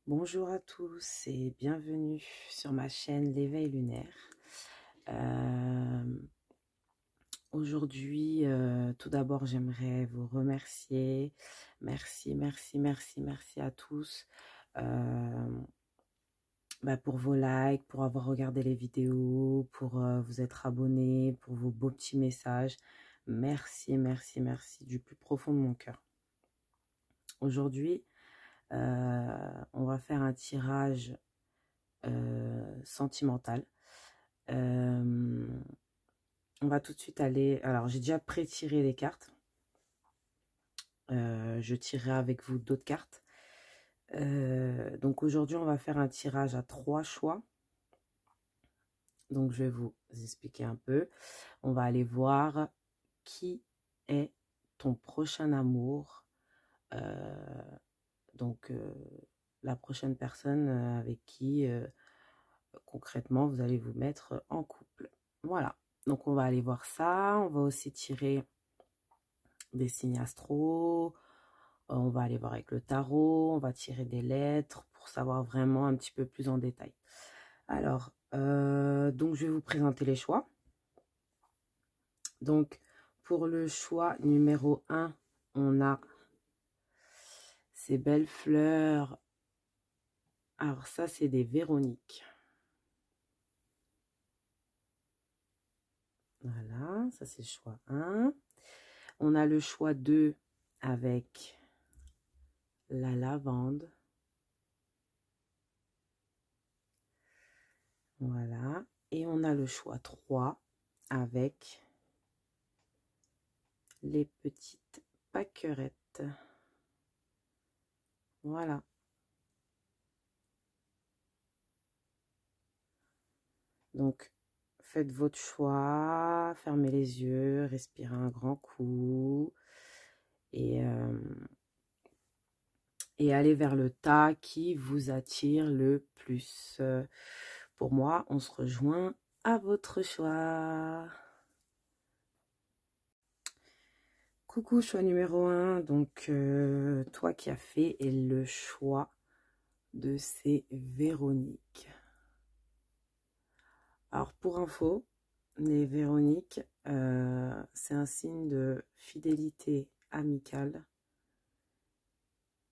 Bonjour à tous et bienvenue sur ma chaîne L'éveil lunaire. Aujourd'hui, tout d'abord, j'aimerais vous remercier. Merci à tous pour vos likes, pour avoir regardé les vidéos, pour vous être abonnés, pour vos beaux petits messages. Merci du plus profond de mon cœur. Aujourd'hui, on va faire un tirage sentimental. On va tout de suite aller... Alors, j'ai déjà pré-tiré les cartes. Je tirerai avec vous d'autres cartes. Donc, aujourd'hui, on va faire un tirage à 3 choix. Donc, je vais vous expliquer un peu. On va aller voir qui est ton prochain amour. La prochaine personne avec qui... concrètement, vous allez vous mettre en couple. Voilà. Donc, on va aller voir ça. On va aussi tirer des signes astro. On va aller voir avec le tarot. On va tirer des lettres pour savoir vraiment un petit peu plus en détail. Alors, donc, je vais vous présenter les choix. Donc, pour le choix numéro 1, on a ces belles fleurs. Alors, ça, c'est des Véroniques. Voilà, ça c'est le choix 1. On a le choix 2 avec la lavande. Voilà. Et on a le choix 3 avec les petites pâquerettes. Voilà. Donc, faites votre choix, fermez les yeux, respirez un grand coup et allez vers le tas qui vous attire le plus. Pour moi, on se rejoint à votre choix. Coucou, choix numéro 1. Donc, toi qui as fait le choix de ces Véroniques. Alors, pour info, les Véroniques, c'est un signe de fidélité amicale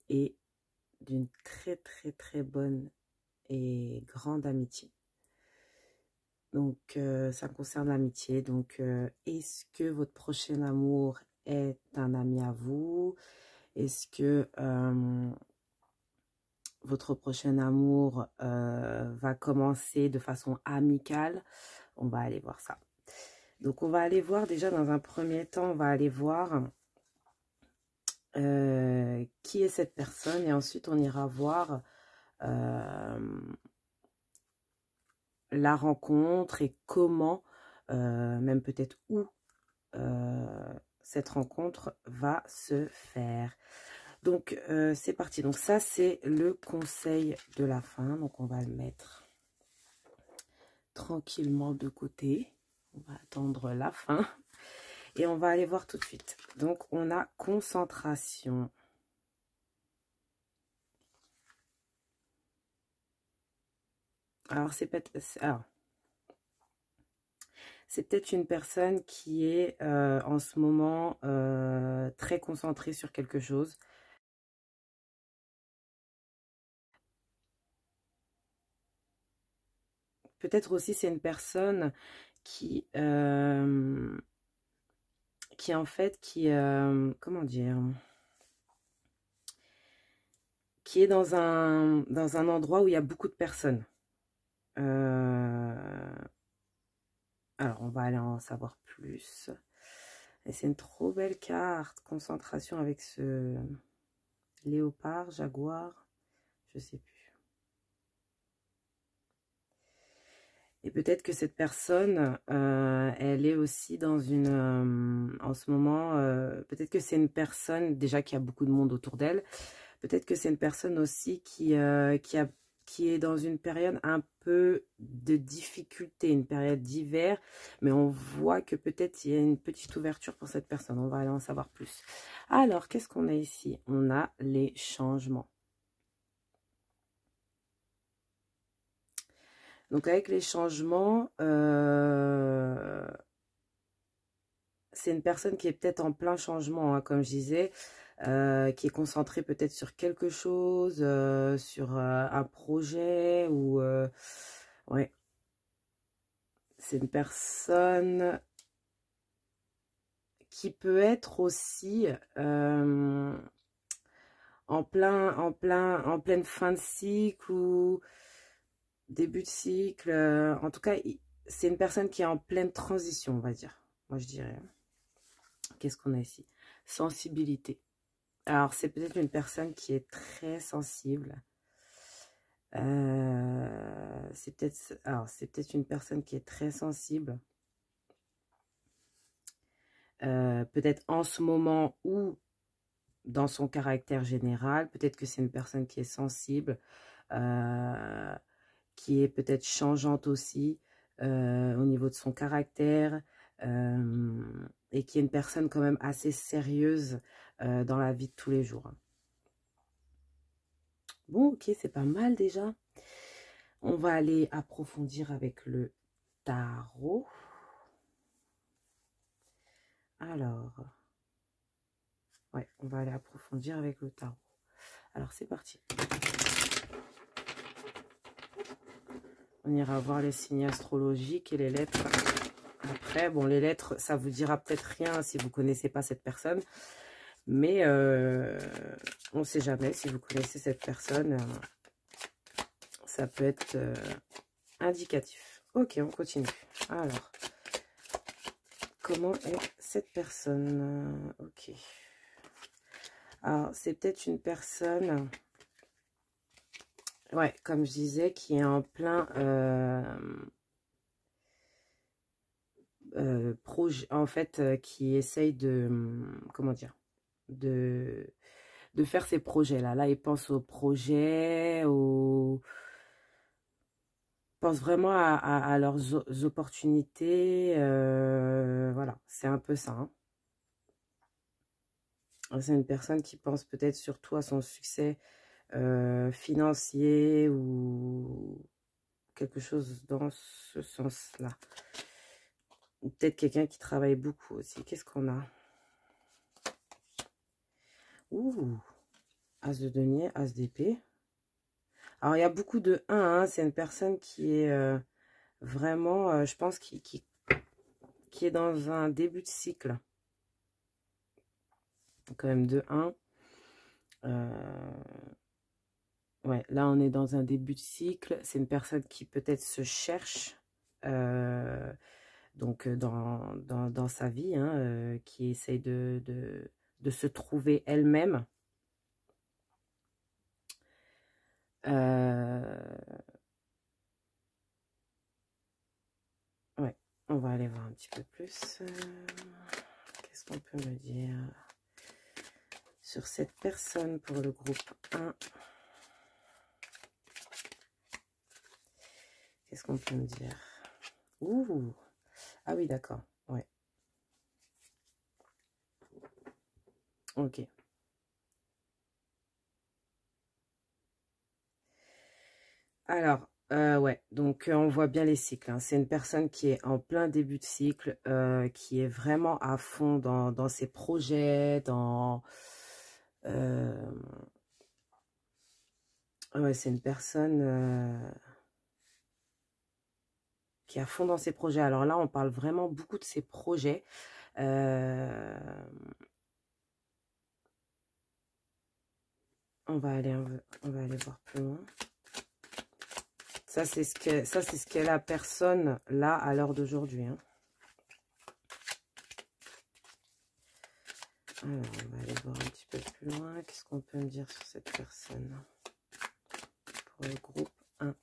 et d'une très bonne et grande amitié. Donc, ça concerne l'amitié. Donc, est-ce que votre prochain amour est un ami à vous? Est-ce que votre prochain amour va commencer de façon amicale? On va aller voir ça. Donc, on va aller voir déjà dans un premier temps, on va aller voir qui est cette personne et ensuite on ira voir la rencontre et comment, même peut-être où cette rencontre va se faire. Donc, c'est parti. Donc, ça, c'est le conseil de la fin. Donc, on va le mettre tranquillement de côté. On va attendre la fin. Et on va aller voir tout de suite. Donc, on a concentration. Alors, c'est peut-être une personne qui est en ce moment très concentrée sur quelque chose. Peut-être aussi c'est une personne qui en fait, comment dire, qui est dans un endroit où il y a beaucoup de personnes. Alors, on va aller en savoir plus. Et c'est une trop belle carte. Concentration avec ce léopard, jaguar, je sais plus. Et peut-être que cette personne, elle est aussi dans une... en ce moment, peut-être que c'est une personne déjà qui a beaucoup de monde autour d'elle. Peut-être que c'est une personne aussi qui est dans une période un peu de difficulté, une période d'hiver. Mais on voit que peut-être il y a une petite ouverture pour cette personne. On va aller en savoir plus. Alors, qu'est-ce qu'on a ici? On a les changements. Donc avec les changements, c'est une personne qui est peut-être en plein changement, hein, comme je disais, qui est concentrée peut-être sur quelque chose, sur un projet, ou ouais, c'est une personne qui peut être aussi en pleine fin de cycle ou début de cycle. En tout cas, c'est une personne qui est en pleine transition, on va dire. Moi, je dirais. Qu'est-ce qu'on a ici? Sensibilité. Alors, c'est peut-être une personne qui est très sensible. C'est peut-être une personne qui est très sensible. Peut-être en ce moment ou dans son caractère général. Peut-être que c'est une personne qui est sensible, qui est peut-être changeante aussi au niveau de son caractère, et qui est une personne quand même assez sérieuse dans la vie de tous les jours. Bon, ok, c'est pas mal déjà. On va aller approfondir avec le tarot. Alors, ouais, on va aller approfondir avec le tarot. Alors, c'est parti. On ira voir les signes astrologiques et les lettres. Après, bon, les lettres, ça vous dira peut-être rien si vous ne connaissez pas cette personne. Mais on ne sait jamais si vous connaissez cette personne. Ça peut être indicatif. Ok, on continue. Alors, comment est cette personne? Ok. Alors, c'est peut-être une personne, ouais, comme je disais, qui est en plein projet, en fait, qui essaye de, comment dire, de faire ses projets. Là, il pense aux projets, pense vraiment à leurs opportunités. Voilà, c'est un peu ça. Hein. C'est une personne qui pense peut-être surtout à son succès financier ou quelque chose dans ce sens-là. Ou peut-être quelqu'un qui travaille beaucoup aussi. Qu'est-ce qu'on a? Ouh, As de denier, As d'épée. Alors, il y a beaucoup de 1, hein. C'est une personne qui est vraiment, je pense, qui est dans un début de cycle. Quand même de 1. Ouais, là, on est dans un début de cycle. C'est une personne qui peut-être se cherche donc dans sa vie, hein, qui essaye de se trouver elle-même. Ouais, on va aller voir un petit peu plus. Qu'est-ce qu'on peut me dire sur cette personne pour le groupe 1? Qu'est-ce qu'on peut me dire? Ouh! Ah oui, d'accord. Ouais. Ok. Alors, ouais, donc on voit bien les cycles. Hein. C'est une personne qui est en plein début de cycle, qui est vraiment à fond dans ses projets, dans... ouais, c'est une personne qui est à fond dans ses projets. Alors là, on parle vraiment beaucoup de ses projets. On va aller voir plus loin. Ça, c'est ce qu'est la personne là à l'heure d'aujourd'hui. Hein. Alors, on va aller voir un petit peu plus loin. Qu'est-ce qu'on peut me dire sur cette personne pour le groupe 1?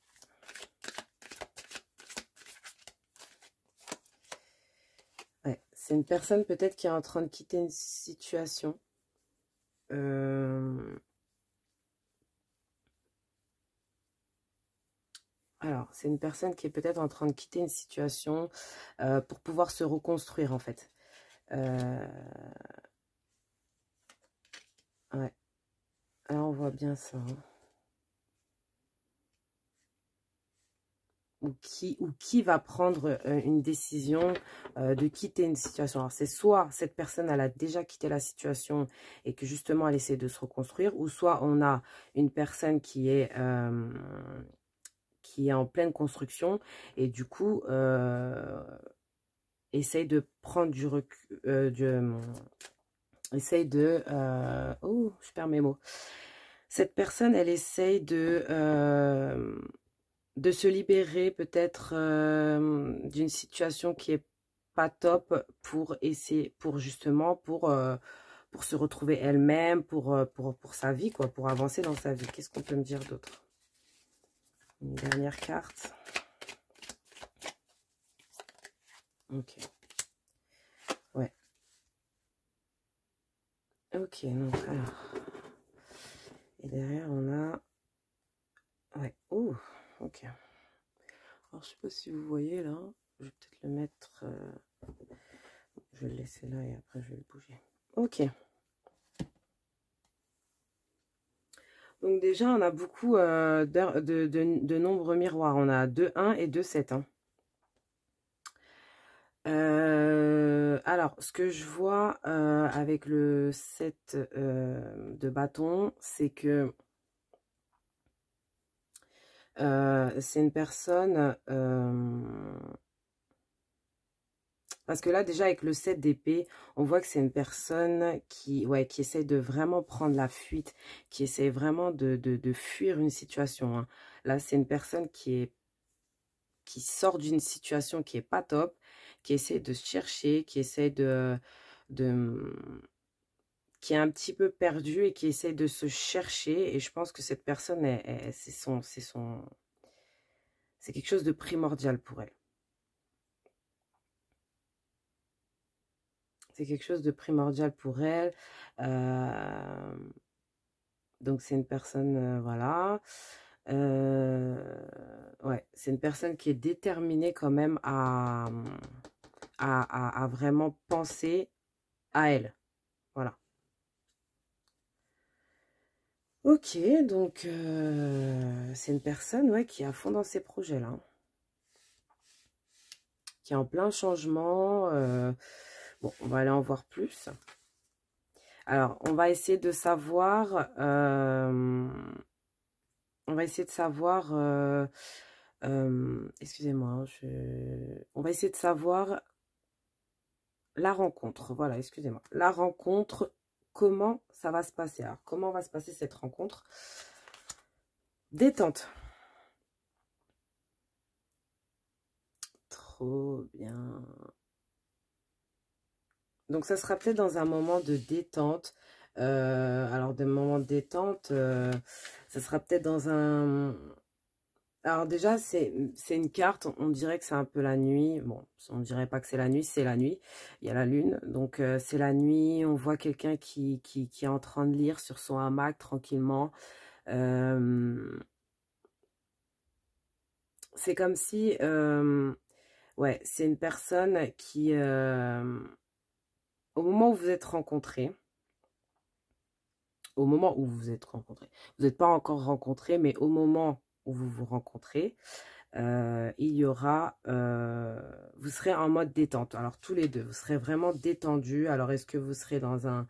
Ouais, c'est une personne peut-être qui est en train de quitter une situation. Alors, c'est une personne qui est peut-être en train de quitter une situation pour pouvoir se reconstruire, en fait. Ouais. Alors, on voit bien ça. Hein. ou qui va prendre une décision de quitter une situation. Alors, c'est soit cette personne, elle a déjà quitté la situation et que justement, elle essaie de se reconstruire, ou soit on a une personne qui est en pleine construction et du coup, essaye de prendre du recul, essaye de... oh, je perds mes mots. Cette personne, elle essaye de se libérer peut-être d'une situation qui est pas top pour essayer, pour se retrouver elle-même, pour sa vie, quoi, pour avancer dans sa vie. Qu'est-ce qu'on peut me dire d'autre? Une dernière carte. Ok. Ouais. Ok, donc alors. Et derrière, on a... Ouais. Oh, ok. Alors, je sais pas si vous voyez là. Je vais peut-être le mettre... Je vais le laisser là et après, je vais le bouger. Ok. Donc déjà, on a beaucoup de nombres miroirs. On a 2, 1 et 2, 7. Hein. Alors, ce que je vois avec le 7 de bâton, c'est que c'est une personne... parce que là, déjà, avec le 7 d'épée, on voit que c'est une personne qui essaie de vraiment prendre la fuite, qui essaie vraiment de fuir une situation. Hein. Là, c'est une personne qui sort d'une situation qui est pas top, qui essaie de se chercher, qui essaie qui est un petit peu perdue et qui essaie de se chercher. Et je pense que cette personne, c'est quelque chose de primordial pour elle. C'est quelque chose de primordial pour elle. Donc, c'est une personne, voilà. Ouais, c'est une personne qui est déterminée quand même à vraiment penser à elle. Voilà. Ok, donc c'est une personne ouais, qui est à fond dans ses projets là. Qui est en plein changement. Bon, on va aller en voir plus. Alors, on va essayer de savoir... on va essayer de savoir... excusez-moi, hein, on va essayer de savoir la rencontre. Voilà, excusez-moi. La rencontre, comment ça va se passer? Alors, comment va se passer cette rencontre? Détente. Trop bien. Donc, ça sera peut-être dans un moment de détente. Alors, de moment de détente, ça sera peut-être dans un... Alors déjà, c'est une carte, on dirait que c'est un peu la nuit. Bon, on dirait pas que c'est la nuit, c'est la nuit. Il y a la lune, donc c'est la nuit. On voit quelqu'un qui est en train de lire sur son hamac tranquillement. C'est comme si... ouais, c'est une personne qui... au moment où vous êtes rencontrés, vous n'êtes pas encore rencontrés, mais au moment où vous vous rencontrez, il y aura, vous serez en mode détente. Alors tous les deux, vous serez vraiment détendus. Alors est-ce que vous serez dans un,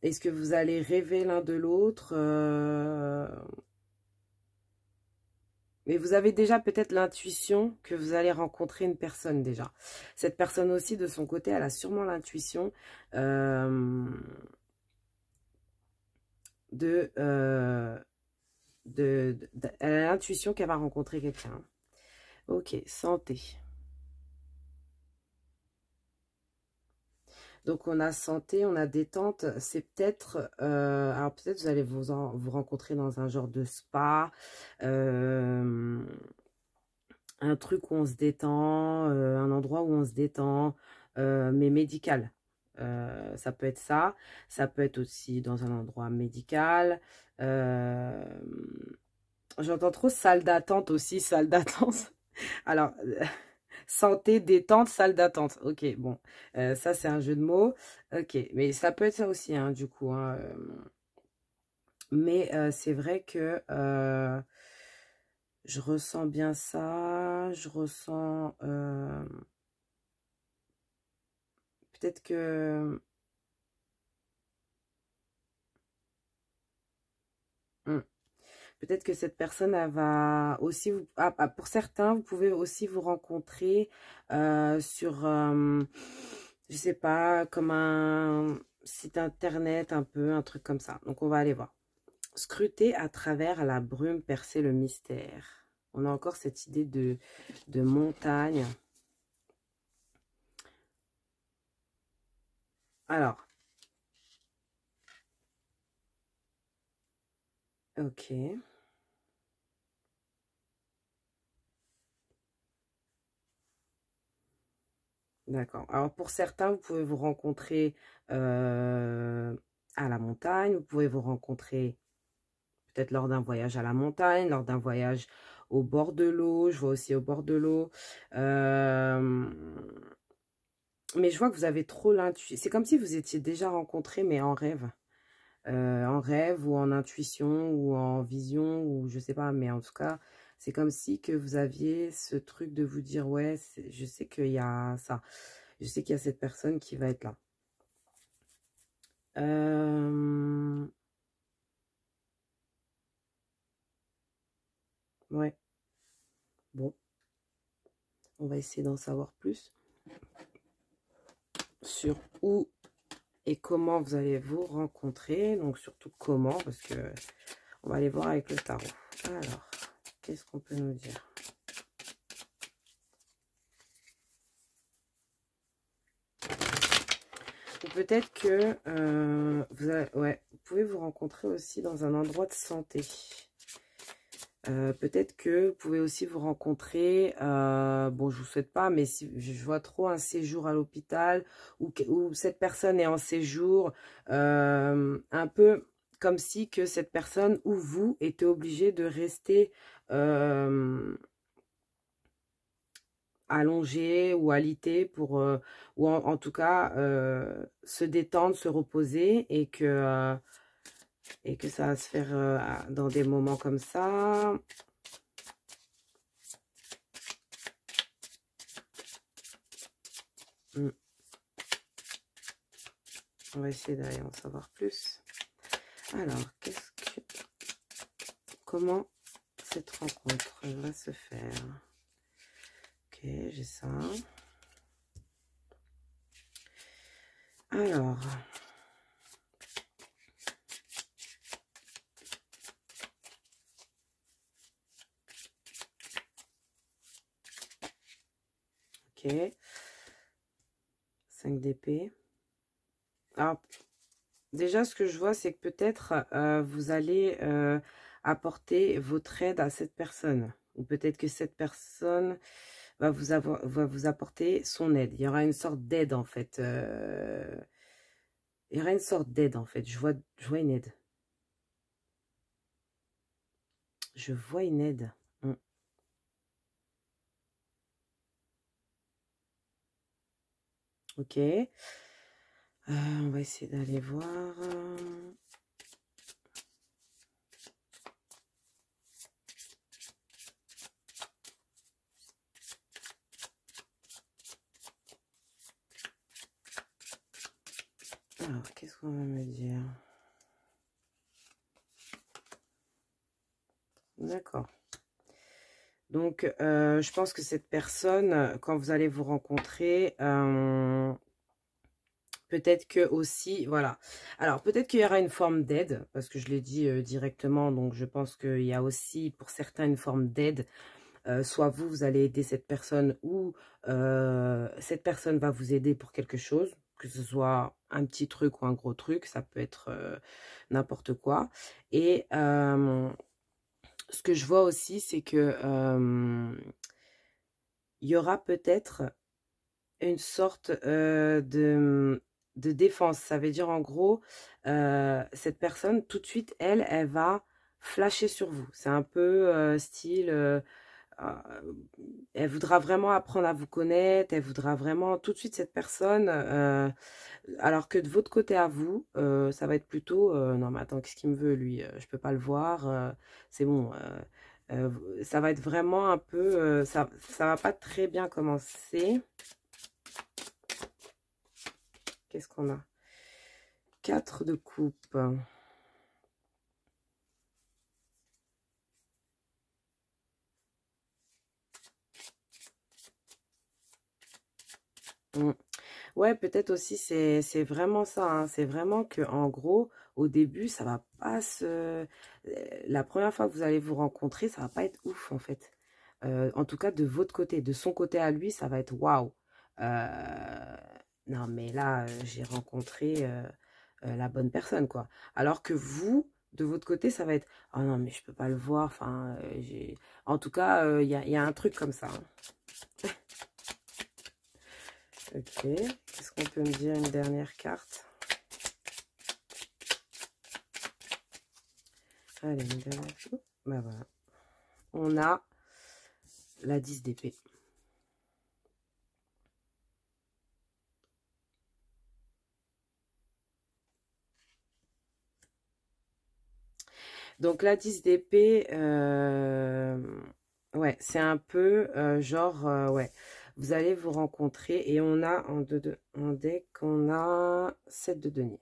est-ce que vous allez rêver l'un de l'autre, mais vous avez déjà peut-être l'intuition que vous allez rencontrer une personne déjà. Cette personne aussi de son côté, elle a sûrement l'intuition elle a l'intuition qu'elle va rencontrer quelqu'un. Ok, santé. Donc, on a santé, on a détente. C'est peut-être... alors, peut-être vous allez vous rencontrer dans un genre de spa. Un truc où on se détend. Un endroit où on se détend. Mais médical. Ça peut être ça. Ça peut être aussi dans un endroit médical. J'entends trop salle d'attente aussi. Salle d'attente. Alors... santé, détente, salle d'attente. Ok, bon. Ça, c'est un jeu de mots. Ok, mais ça peut être ça aussi, hein, du coup. Hein, mais c'est vrai que... Je ressens bien ça. Je ressens... peut-être que... Peut-être que cette personne, elle va aussi... pour certains, vous pouvez aussi vous rencontrer sur, je sais pas, comme un site internet, un peu, un truc comme ça. Donc, on va aller voir. Scruter à travers la brume, percer le mystère. On a encore cette idée de montagne. Alors, ok. D'accord. Alors, pour certains, vous pouvez vous rencontrer à la montagne. Vous pouvez vous rencontrer peut-être lors d'un voyage à la montagne, lors d'un voyage au bord de l'eau. Je vois aussi au bord de l'eau. Mais je vois que vous avez trop l'intuition. C'est comme si vous étiez déjà rencontrés, mais en rêve. En rêve ou en intuition ou en vision ou je sais pas. Mais en tout cas, c'est comme si que vous aviez ce truc de vous dire, ouais, je sais qu'il y a ça. Je sais qu'il y a cette personne qui va être là. Ouais. Bon. On va essayer d'en savoir plus sur où et comment vous allez vous rencontrer. Donc, surtout comment, parce que on va aller voir avec le tarot. Alors, qu'est-ce qu'on peut nous dire? Ou peut-être que vous pouvez vous rencontrer aussi dans un endroit de santé. Peut-être que vous pouvez aussi vous rencontrer, bon, je vous souhaite pas, mais si je vois trop un séjour à l'hôpital où cette personne est en séjour, un peu comme si que cette personne ou vous étiez obligé de rester allongé ou alité pour, ou en tout cas se détendre, se reposer et que ça va se faire dans des moments comme ça. On va essayer d'aller en savoir plus. Alors, comment cette rencontre va se faire? Ok, j'ai ça. Alors, ok, 5 d'épée. Alors, déjà, ce que je vois, c'est que peut-être vous allez apporter votre aide à cette personne. Ou peut-être que cette personne va vous apporter son aide. Il y aura une sorte d'aide, en fait. Il y aura une sorte d'aide, en fait. Je vois une aide. Je vois une aide. Ok. On va essayer d'aller voir. Alors, qu'est-ce qu'on va me dire? D'accord. Donc, je pense que cette personne, quand vous allez vous rencontrer, peut-être que aussi, voilà. Alors, peut-être qu'il y aura une forme d'aide, parce que je l'ai dit directement, donc je pense qu'il y a aussi, pour certains, une forme d'aide. Soit vous, vous allez aider cette personne, ou cette personne va vous aider pour quelque chose, que ce soit un petit truc ou un gros truc, ça peut être n'importe quoi. Et ce que je vois aussi, c'est que il y aura peut-être une sorte de défense. Ça veut dire en gros, cette personne, tout de suite, elle va flasher sur vous. C'est un peu style... elle voudra vraiment apprendre à vous connaître, elle voudra vraiment tout de suite cette personne, alors que de votre côté à vous, ça va être plutôt, non mais attends, qu'est-ce qu'il me veut lui, je peux pas le voir, c'est bon, Ça va être vraiment un peu... ça va pas très bien commencer. Qu'est-ce qu'on a? 4 de coupe. Ouais, peut-être aussi, c'est vraiment ça, hein. C'est vraiment que en gros, au début, ça va pas se... La première fois que vous allez vous rencontrer, ça va pas être ouf, en fait. En tout cas, de votre côté. De son côté à lui, ça va être waouh. Non, mais là, j'ai rencontré la bonne personne, quoi. Alors que vous, de votre côté, ça va être... Oh non, mais je peux pas le voir. Enfin, en tout cas, il y a un truc comme ça, hein. Ok, qu'est-ce qu'on peut me dire, une dernière carte? Allez, une dernière chose. Bah voilà. On a la 10 d'épée. Donc la 10 d'épée, ouais, c'est un peu genre, ouais, vous allez vous rencontrer et on a en deck, on a 7 de denier.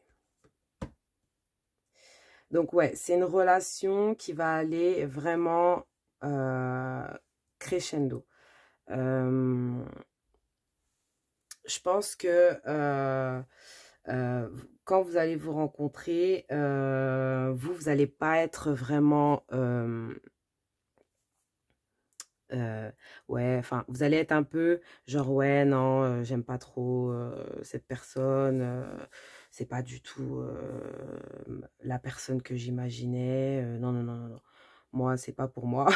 Donc ouais, c'est une relation qui va aller vraiment crescendo. Je pense que quand vous allez vous rencontrer, vous n'allez pas être vraiment... ouais, enfin, vous allez être un peu genre, ouais, non, j'aime pas trop cette personne, c'est pas du tout la personne que j'imaginais, non, non, non, non, non, moi, c'est pas pour moi.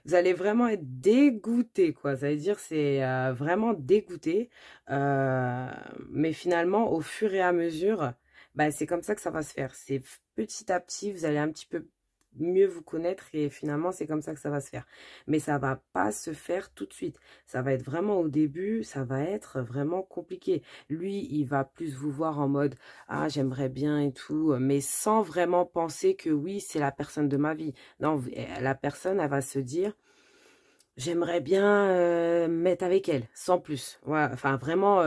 Vous allez vraiment être dégoûté, quoi. Ça veut dire c'est vraiment dégoûté. Mais finalement, au fur et à mesure, bah, c'est comme ça que ça va se faire. C'est petit à petit, vous allez un petit peu mieux vous connaître et finalement, c'est comme ça que ça va se faire. Mais ça va pas se faire tout de suite. Ça va être vraiment au début, ça va être vraiment compliqué. Lui, il va plus vous voir en mode « Ah, j'aimerais bien et tout », mais sans vraiment penser que oui, c'est la personne de ma vie. Non, la personne, elle va se dire « J'aimerais bien mettre avec elle, sans plus. » Voilà, enfin, vraiment,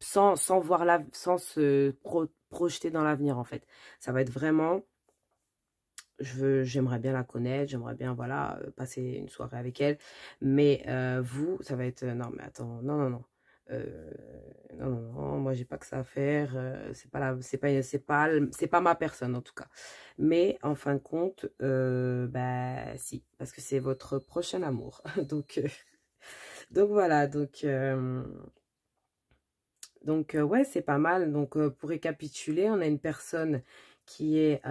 sans voir sans se projeter dans l'avenir, en fait. Ça va être vraiment, j'aimerais bien la connaître, j'aimerais bien, voilà, passer une soirée avec elle. Mais vous, ça va être, non, mais attends, non, non, non. Euh, non, non, non, moi j'ai pas que ça à faire, c'est pas ma personne en tout cas. Mais en fin de compte, bah si, parce que c'est votre prochain amour. Donc voilà, ouais, c'est pas mal. Donc pour récapituler, on a une personne qui est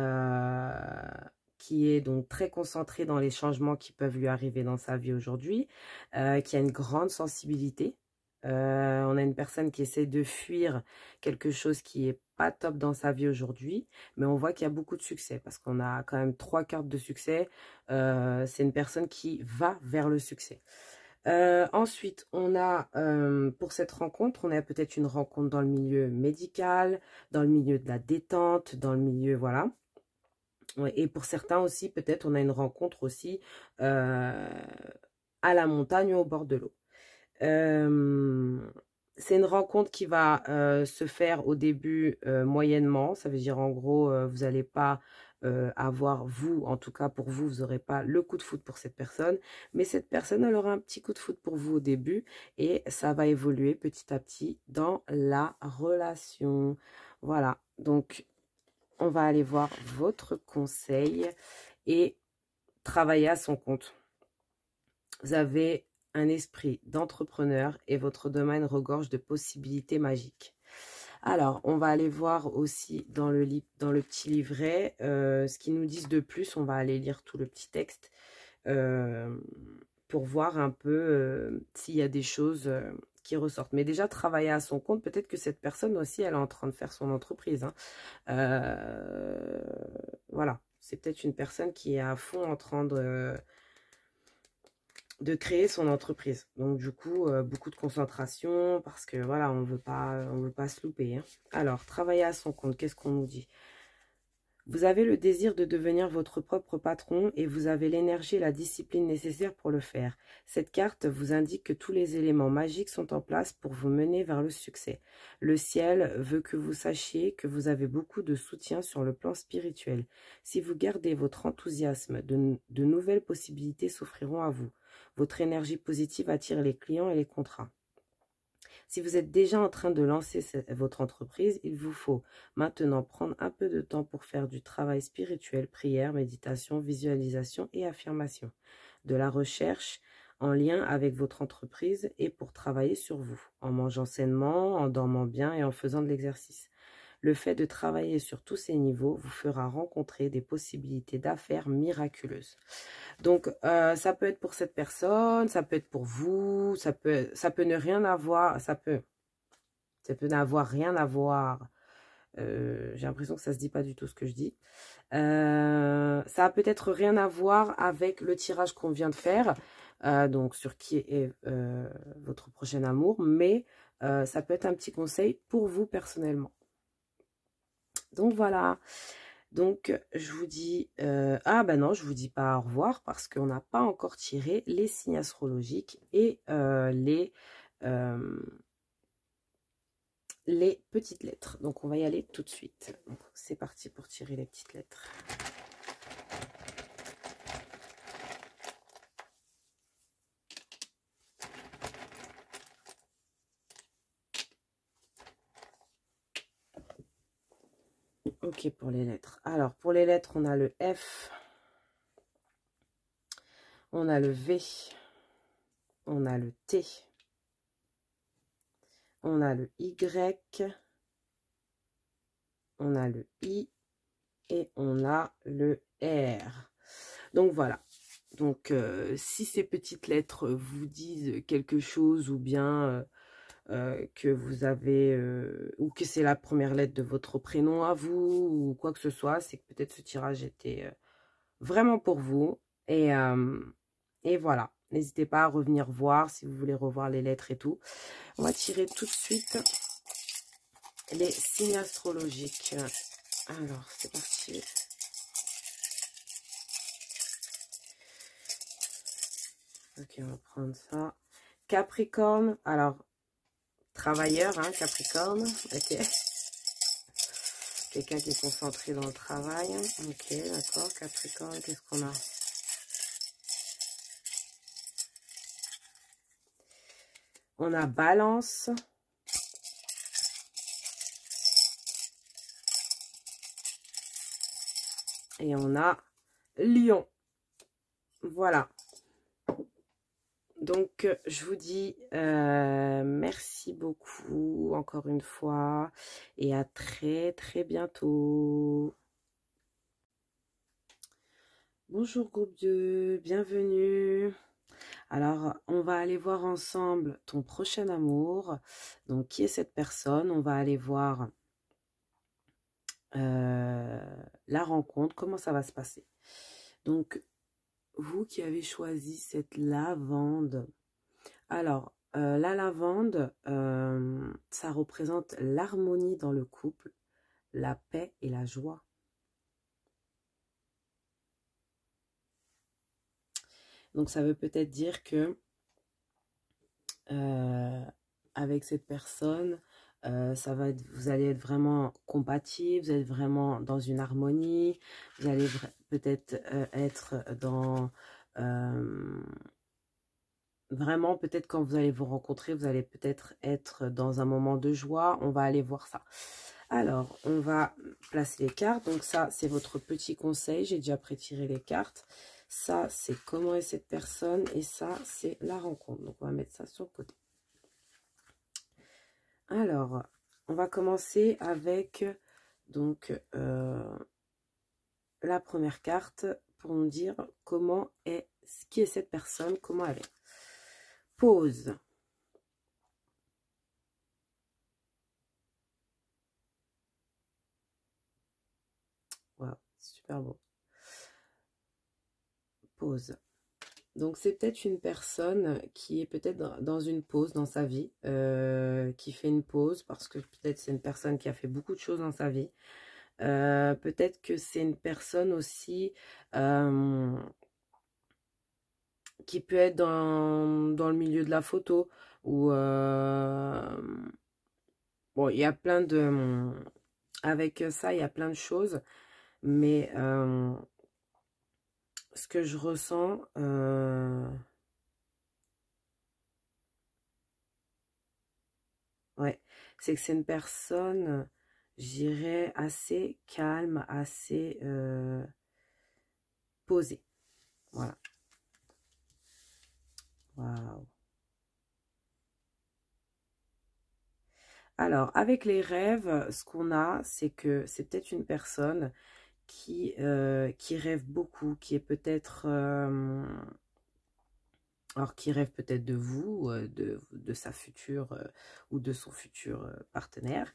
donc très concentrée dans les changements qui peuvent lui arriver dans sa vie aujourd'hui, qui a une grande sensibilité. On a une personne qui essaie de fuir quelque chose qui est pas top dans sa vie aujourd'hui, mais on voit qu'il y a beaucoup de succès parce qu'on a quand même 3 cartes de succès. C'est une personne qui va vers le succès. Ensuite, on a, pour cette rencontre, on a peut-être une rencontre dans le milieu médical, dans le milieu de la détente, dans le milieu, voilà. Ouais, et pour certains aussi, peut-être, on a une rencontre aussi à la montagne ou au bord de l'eau. C'est une rencontre qui va se faire au début moyennement. Ça veut dire en gros, vous n'allez pas avoir, vous, en tout cas pour vous, vous n'aurez pas le coup de foudre pour cette personne. Mais cette personne, elle aura un petit coup de foudre pour vous au début. Et ça va évoluer petit à petit dans la relation. Voilà, donc on va aller voir votre conseil et travailler à son compte. Vous avez un esprit d'entrepreneur et votre domaine regorge de possibilités magiques. Alors, on va aller voir aussi dans le petit livret ce qu'ils nous disent de plus. On va aller lire tout le petit texte pour voir un peu s'il y a des choses qui ressortent. Mais déjà, travailler à son compte, peut-être que cette personne aussi, elle est en train de faire son entreprise, hein. Voilà, c'est peut-être une personne qui est à fond en train de créer son entreprise. Donc du coup, beaucoup de concentration parce que voilà, on veut pas se louper, hein. Alors, travailler à son compte, qu'est-ce qu'on nous dit? Vous avez le désir de devenir votre propre patron et vous avez l'énergie et la discipline nécessaires pour le faire. Cette carte vous indique que tous les éléments magiques sont en place pour vous mener vers le succès. Le ciel veut que vous sachiez que vous avez beaucoup de soutien sur le plan spirituel. Si vous gardez votre enthousiasme, de nouvelles possibilités s'offriront à vous. Votre énergie positive attire les clients et les contrats. Si vous êtes déjà en train de lancer votre entreprise, il vous faut maintenant prendre un peu de temps pour faire du travail spirituel, prière, méditation, visualisation et affirmation, de la recherche en lien avec votre entreprise et pour travailler sur vous, en mangeant sainement, en dormant bien et en faisant de l'exercice. Le fait de travailler sur tous ces niveaux vous fera rencontrer des possibilités d'affaires miraculeuses. Donc, ça peut être pour cette personne, ça peut être pour vous, ça peut ne rien avoir, ça peut n'avoir rien à voir. J'ai l'impression que ça se dit pas du tout ce que je dis. Ça a peut-être rien à voir avec le tirage qu'on vient de faire, donc sur qui est votre prochain amour, mais ça peut être un petit conseil pour vous personnellement. Donc voilà. Donc, je vous dis... ah ben non, je vous dis pas au revoir parce qu'on n'a pas encore tiré les signes astrologiques et les petites lettres. Donc, on va y aller tout de suite. C'est parti pour tirer les petites lettres. Ok, pour les lettres. Alors, pour les lettres, on a le F, on a le V, on a le T, on a le Y, on a le I et on a le R. Donc, voilà. Donc, si ces petites lettres vous disent quelque chose ou bien... que vous avez, ou que c'est la première lettre de votre prénom à vous, ou quoi que ce soit, c'est que peut-être ce tirage était vraiment pour vous. Et voilà, n'hésitez pas à revenir voir si vous voulez revoir les lettres et tout. On va tirer tout de suite les signes astrologiques. Alors, c'est parti. Ok, on va prendre ça. Capricorne, alors... Travailleur, hein, Capricorne, ok. Quelqu'un qui est concentré dans le travail, ok, d'accord. Capricorne, qu'est-ce qu'on a? On a Balance. Et on a Lion. Voilà. Donc, je vous dis merci beaucoup encore une fois et à très très bientôt. Bonjour groupe 2, bienvenue. Alors, on va aller voir ensemble ton prochain amour. Donc, qui est cette personne? On va aller voir la rencontre, comment ça va se passer. Donc, vous qui avez choisi cette lavande. Alors, la lavande, ça représente l'harmonie dans le couple, la paix et la joie. Donc, ça veut peut-être dire que avec cette personne, vous allez être vraiment compatible, vous êtes vraiment dans une harmonie, vous allez peut-être être dans... vraiment, peut-être quand vous allez vous rencontrer, vous allez peut-être être dans un moment de joie. On va aller voir ça. Alors, on va placer les cartes. Donc ça, c'est votre petit conseil. J'ai déjà pré-tiré les cartes. Ça, c'est comment est cette personne. Et ça, c'est la rencontre. Donc, on va mettre ça sur le côté. Alors, on va commencer avec donc la première carte pour nous dire qui est cette personne, comment elle est. Pause. Wow, super beau. Pause. Donc, c'est peut-être une personne qui est peut-être dans une pause dans sa vie, qui fait une pause parce que peut-être c'est une personne qui a fait beaucoup de choses dans sa vie. Peut-être que c'est une personne aussi qui peut être dans le milieu de la photo. Ou bon, il y a plein de... Avec ça, il y a plein de choses. Mais ce que je ressens... ouais, c'est que c'est une personne, j'irais, assez calme, assez posée. Voilà. Waouh. Alors, avec les rêves, ce qu'on a, c'est que c'est peut-être une personne qui rêve beaucoup, qui est peut-être... alors, qui rêve peut-être de vous, de sa future ou de son futur partenaire.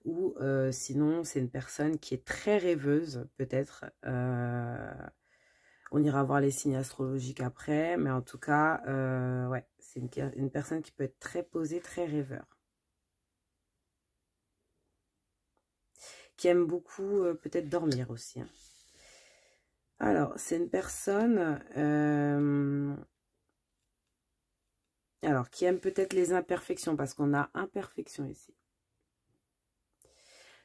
Ou sinon, c'est une personne qui est très rêveuse, peut-être. On ira voir les signes astrologiques après. Mais en tout cas, ouais, c'est une personne qui peut être très posée, très rêveur. Qui aime beaucoup peut-être dormir aussi. Hein. Alors, c'est une personne... alors, qui aime peut-être les imperfections, parce qu'on a imperfection ici.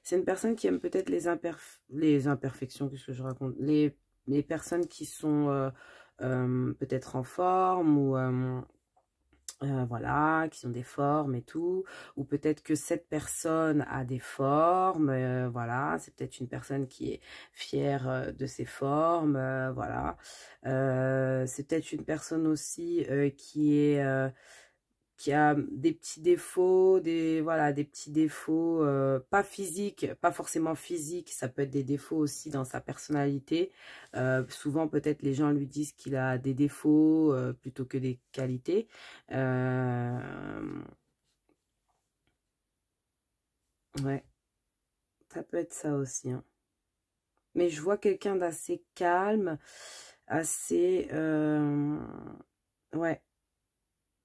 C'est une personne qui aime peut-être les imperfections, qu'est-ce que je raconte? Les personnes qui sont peut-être en forme, ou voilà, qui ont des formes et tout. Ou peut-être que cette personne a des formes, voilà. C'est peut-être une personne qui est fière de ses formes, voilà. C'est peut-être une personne aussi qui a des petits défauts, voilà, des petits défauts, pas physiques, pas forcément physiques, ça peut être des défauts aussi dans sa personnalité. Souvent, peut-être, les gens lui disent qu'il a des défauts plutôt que des qualités. Ouais, ça peut être ça aussi. Hein. Mais je vois quelqu'un d'assez calme, assez... ouais.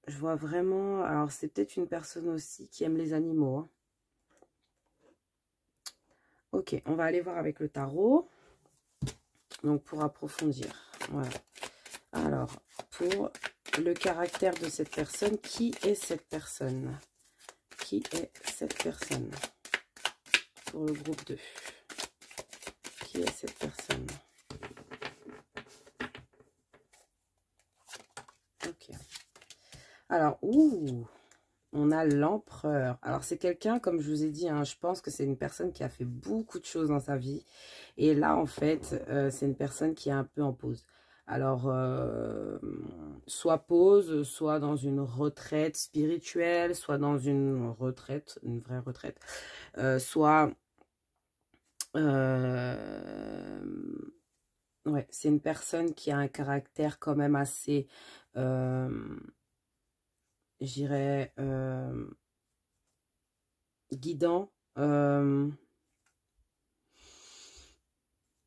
Je vois vraiment... Alors, c'est peut-être une personne aussi qui aime les animaux. Hein. Ok, on va aller voir avec le tarot. Donc, pour approfondir. Voilà. Alors, pour le caractère de cette personne, qui est cette personne? Qui est cette personne? Pour le groupe 2. Qui est cette personne? Ok. Alors, ouh, on a l'empereur. Alors, c'est quelqu'un, comme je vous ai dit, hein, je pense que c'est une personne qui a fait beaucoup de choses dans sa vie. Et là, en fait, c'est une personne qui est un peu en pause. Alors, soit pause, soit dans une retraite spirituelle, soit dans une retraite, une vraie retraite, soit... ouais, c'est une personne qui a un caractère quand même assez... j'irais guidant.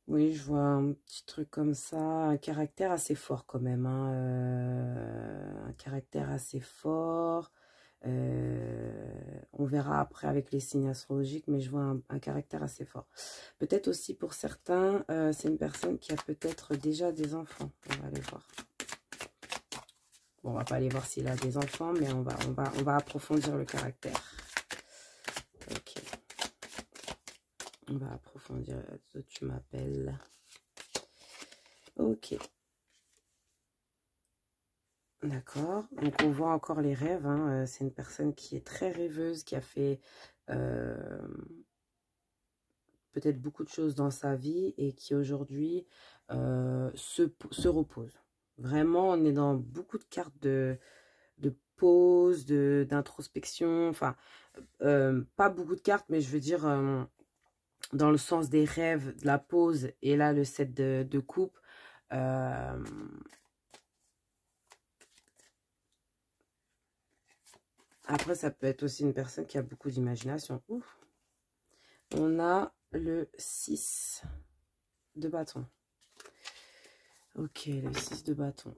Oui, je vois un petit truc comme ça. Un caractère assez fort quand même. Hein, un caractère assez fort. On verra après avec les signes astrologiques, mais je vois un caractère assez fort. Peut-être aussi pour certains, c'est une personne qui a peut-être déjà des enfants. On va aller voir. Bon, on va pas aller voir s'il a des enfants, mais on va approfondir le caractère. Ok. On va approfondir. Tu m'appelles. Ok. D'accord. Donc, on voit encore les rêves. Hein. C'est une personne qui est très rêveuse, qui a fait peut-être beaucoup de choses dans sa vie et qui aujourd'hui se repose. Vraiment, on est dans beaucoup de cartes de pause, d'introspection. Enfin, pas beaucoup de cartes, mais je veux dire... dans le sens des rêves, de la pause, et là, le 7 de coupe. Après, ça peut être aussi une personne qui a beaucoup d'imagination. On a le 6 de bâton. Ok, le 6 de bâton.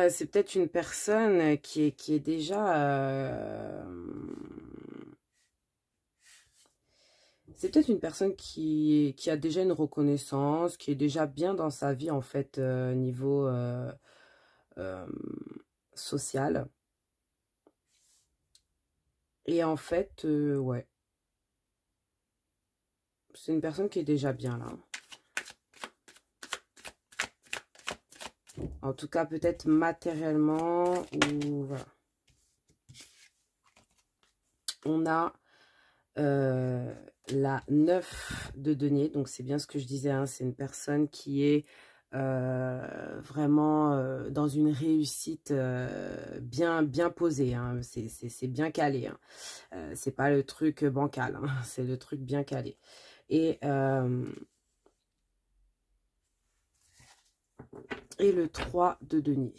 C'est peut-être une personne qui est déjà... c'est peut-être une personne qui a déjà une reconnaissance, qui est déjà bien dans sa vie, en fait, niveau euh, social. Et en fait, ouais, c'est une personne qui est déjà bien là. En tout cas, peut-être matériellement, ou voilà. On a la 9 de denier, donc c'est bien ce que je disais, hein, c'est une personne qui est vraiment dans une réussite bien posée, hein, c'est bien calé, hein. C'est pas le truc bancal, hein, c'est le truc bien calé. Et le 3 de denier.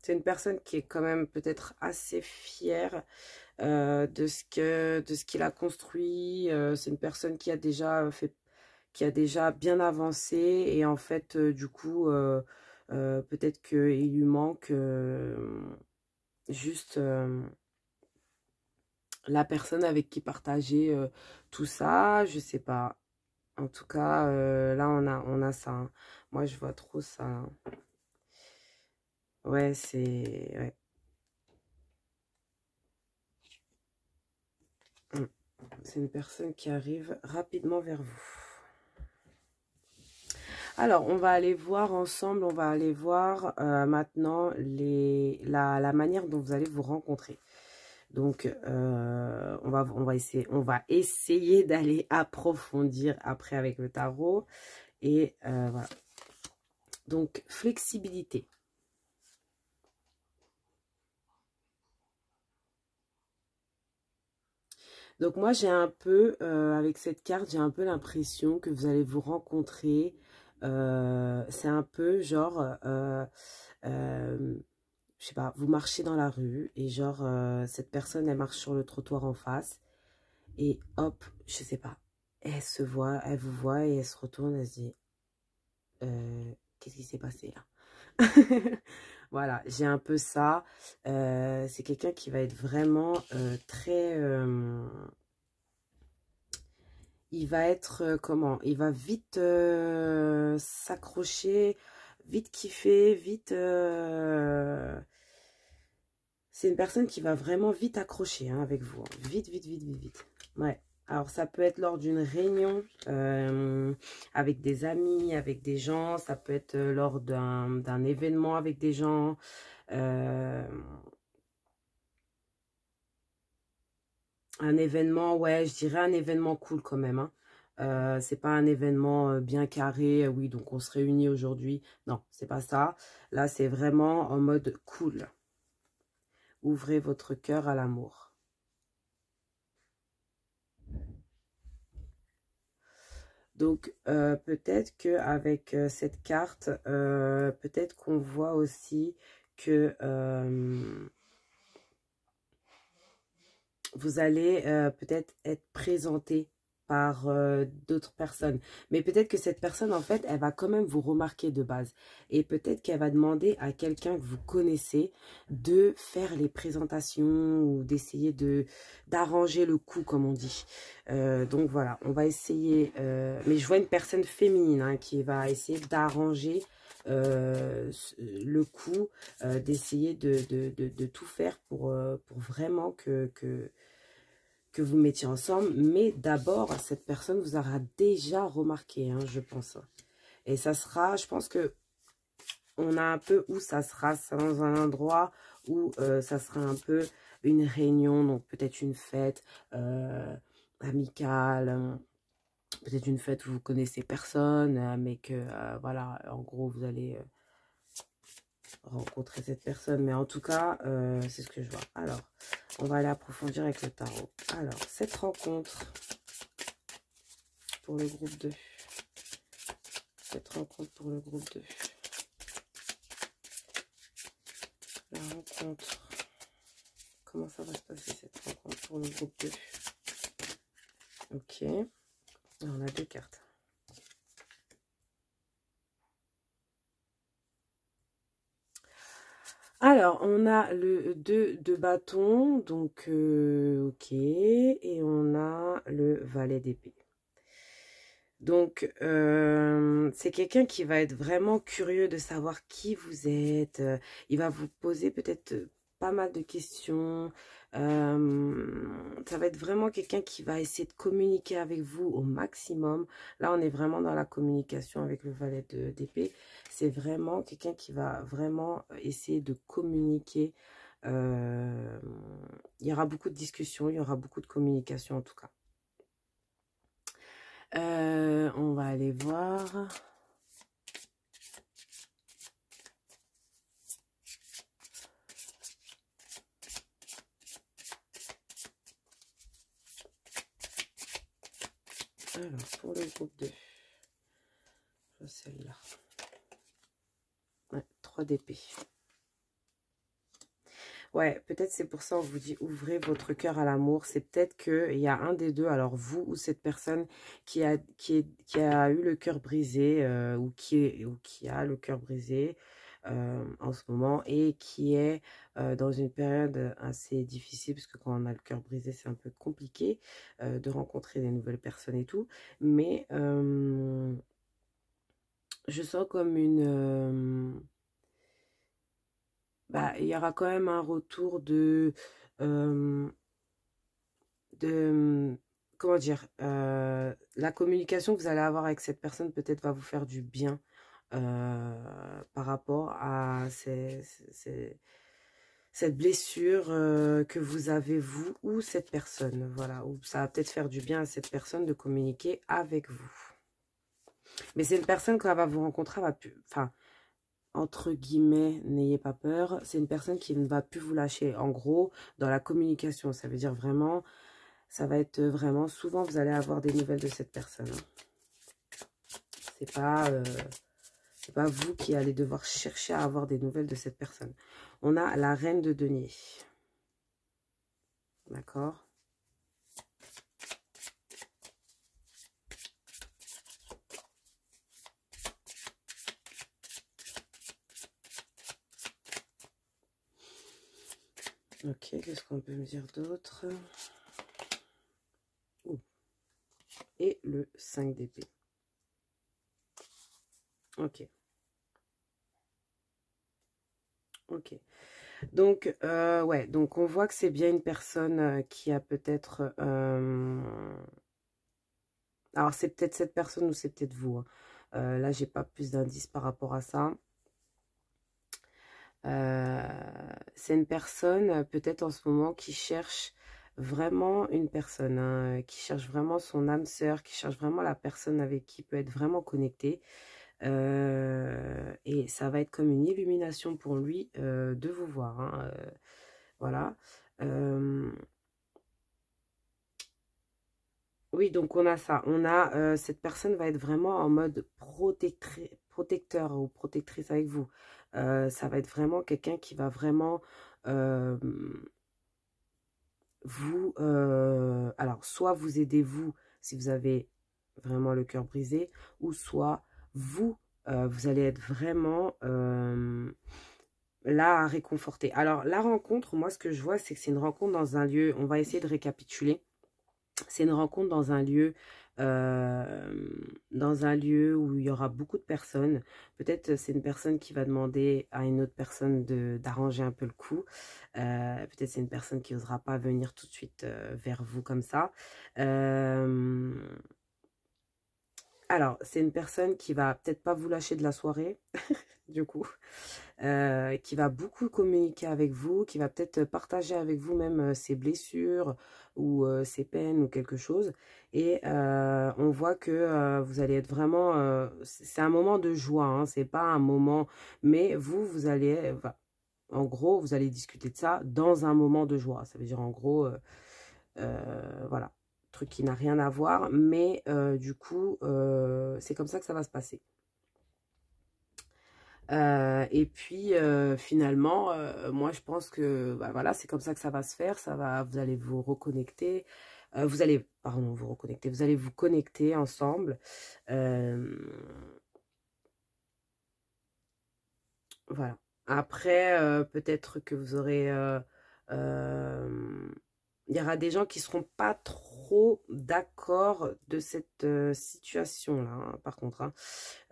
C'est une personne qui est quand même peut-être assez fière de ce qu'il a construit. C'est une personne qui a déjà qui a déjà bien avancé. Et en fait, du coup, peut-être qu'il lui manque juste la personne avec qui partager tout ça. Je sais pas. En tout cas, là, on a ça, hein. Moi, je vois trop ça, hein. Ouais, c'est... Ouais. C'est une personne qui arrive rapidement vers vous. Alors, on va aller voir ensemble, on va aller voir maintenant la manière dont vous allez vous rencontrer. Donc, on va essayer d'aller approfondir après avec le tarot. Et voilà. Donc, flexibilité. Donc, moi, j'ai un peu, avec cette carte, j'ai un peu l'impression que vous allez vous rencontrer. C'est un peu genre, je sais pas, vous marchez dans la rue et genre, cette personne, elle marche sur le trottoir en face. Et hop, je sais pas, elle se voit, elle vous voit et elle se retourne, elle se dit, qu'est-ce qui s'est passé là? Voilà, j'ai un peu ça. C'est quelqu'un qui va être vraiment très... il va être, comment? Il va vite s'accrocher, vite kiffer, vite... c'est une personne qui va vraiment vite accrocher, hein, avec vous. Hein. Vite, vite, vite, vite, vite. Ouais. Alors, ça peut être lors d'une réunion avec des amis, avec des gens. Ça peut être lors d'un événement avec des gens. Un événement, ouais, je dirais un événement cool quand même. Hein. C'est pas un événement bien carré. Oui, donc on se réunit aujourd'hui. Non, c'est pas ça. Là, c'est vraiment en mode cool. Ouvrez votre cœur à l'amour. Donc, peut-être qu'avec cette carte, peut-être qu'on voit aussi que vous allez peut-être être présenté par d'autres personnes. Mais peut-être que cette personne, en fait, elle va quand même vous remarquer de base. Et peut-être qu'elle va demander à quelqu'un que vous connaissez de faire les présentations ou d'essayer d'arranger le coup, comme on dit. Donc voilà, on va essayer... mais je vois une personne féminine hein, qui va essayer d'arranger le coup, d'essayer de tout faire pour vraiment que vous mettiez ensemble. Mais d'abord, cette personne vous aura déjà remarqué, hein, je pense. Et ça sera, je pense que on a un peu où ça sera dans un endroit où ça sera un peu une réunion, donc peut-être une fête amicale, peut-être une fête où vous connaissez personne, mais que voilà, en gros vous allez rencontrer cette personne. Mais en tout cas, c'est ce que je vois. Alors, on va aller approfondir avec le tarot. Alors, cette rencontre pour le groupe 2. Cette rencontre pour le groupe 2. La rencontre. Comment ça va se passer cette rencontre pour le groupe 2? Ok. Alors, on a deux cartes. Alors, on a le 2 de bâton, donc ok, et on a le valet d'épée. Donc, c'est quelqu'un qui va être vraiment curieux de savoir qui vous êtes. Il va vous poser peut-être pas mal de questions. Ça va être vraiment quelqu'un qui va essayer de communiquer avec vous au maximum. Là, on est vraiment dans la communication avec le valet d'épée. C'est vraiment quelqu'un qui va vraiment essayer de communiquer. Il y aura beaucoup de discussions, il y aura beaucoup de communication en tout cas. On va aller voir. Alors, pour le groupe 2, celle-là. Ouais, 3 d'épée. Ouais, peut-être c'est pour ça on vous dit ouvrez votre cœur à l'amour. C'est peut-être qu'il y a un des deux, alors vous ou cette personne qui a eu le cœur brisé ou qui a le cœur brisé en ce moment et qui est dans une période assez difficile parce que quand on a le cœur brisé c'est un peu compliqué de rencontrer des nouvelles personnes et tout. Mais je sens comme une... il y aura quand même un retour euh, de comment dire, la communication que vous allez avoir avec cette personne peut-être va vous faire du bien par rapport à cette blessure que vous avez vous ou cette personne. Voilà, ou ça va peut-être faire du bien à cette personne de communiquer avec vous. Mais c'est une personne quand elle va vous rencontrer, elle va plus, enfin, entre guillemets, n'ayez pas peur, c'est une personne qui ne va plus vous lâcher. En gros, dans la communication, ça veut dire vraiment, ça va être vraiment, souvent vous allez avoir des nouvelles de cette personne. C'est pas vous qui allez devoir chercher à avoir des nouvelles de cette personne. On a la reine de denier. D'accord? Ok, qu'est-ce qu'on peut me dire d'autre? Et le 5 d'épée. Ok. Ok. Donc, ouais, donc on voit que c'est bien une personne qui a peut-être... alors, c'est peut-être cette personne ou c'est peut-être vous. Hein. Là, j'ai pas plus d'indices par rapport à ça. C'est une personne, peut-être en ce moment, qui cherche vraiment une personne, hein, qui cherche vraiment son âme sœur, qui cherche vraiment la personne avec qui peut être vraiment connecté. Et ça va être comme une illumination pour lui de vous voir. Hein, voilà. Oui, donc on a ça. On a cette personne va être vraiment en mode protecteur ou protectrice avec vous. Ça va être vraiment quelqu'un qui va vraiment euh, vous... alors, soit vous aider vous si vous avez vraiment le cœur brisé, ou soit vous, vous allez être vraiment là à réconforter. Alors, la rencontre, moi, ce que je vois, c'est que c'est une rencontre dans un lieu... On va essayer de récapituler. C'est une rencontre dans un lieu où il y aura beaucoup de personnes. Peut-être c'est une personne qui va demander à une autre personne d'arranger un peu le coup. Peut-être c'est une personne qui n'osera pas venir tout de suite vers vous comme ça. Alors, c'est une personne qui va peut-être pas vous lâcher de la soirée, du coup. Qui va beaucoup communiquer avec vous, qui va peut-être partager avec vous même ses blessures ou ses peines ou quelque chose. Et on voit que vous allez être vraiment... c'est un moment de joie, hein, c'est pas un moment... Mais vous allez... en gros, vous allez discuter de ça dans un moment de joie. Ça veut dire en gros... voilà. Truc qui n'a rien à voir. Mais du coup, c'est comme ça que ça va se passer. Et puis finalement, moi je pense que voilà, c'est comme ça que ça va se faire. Vous allez vous reconnecter. Vous allez, pardon, vous reconnecter. Vous allez vous connecter ensemble. Voilà. Après, peut-être que vous aurez... il y aura des gens qui seront pas trop d'accord de cette situation-là, hein, par contre. Hein.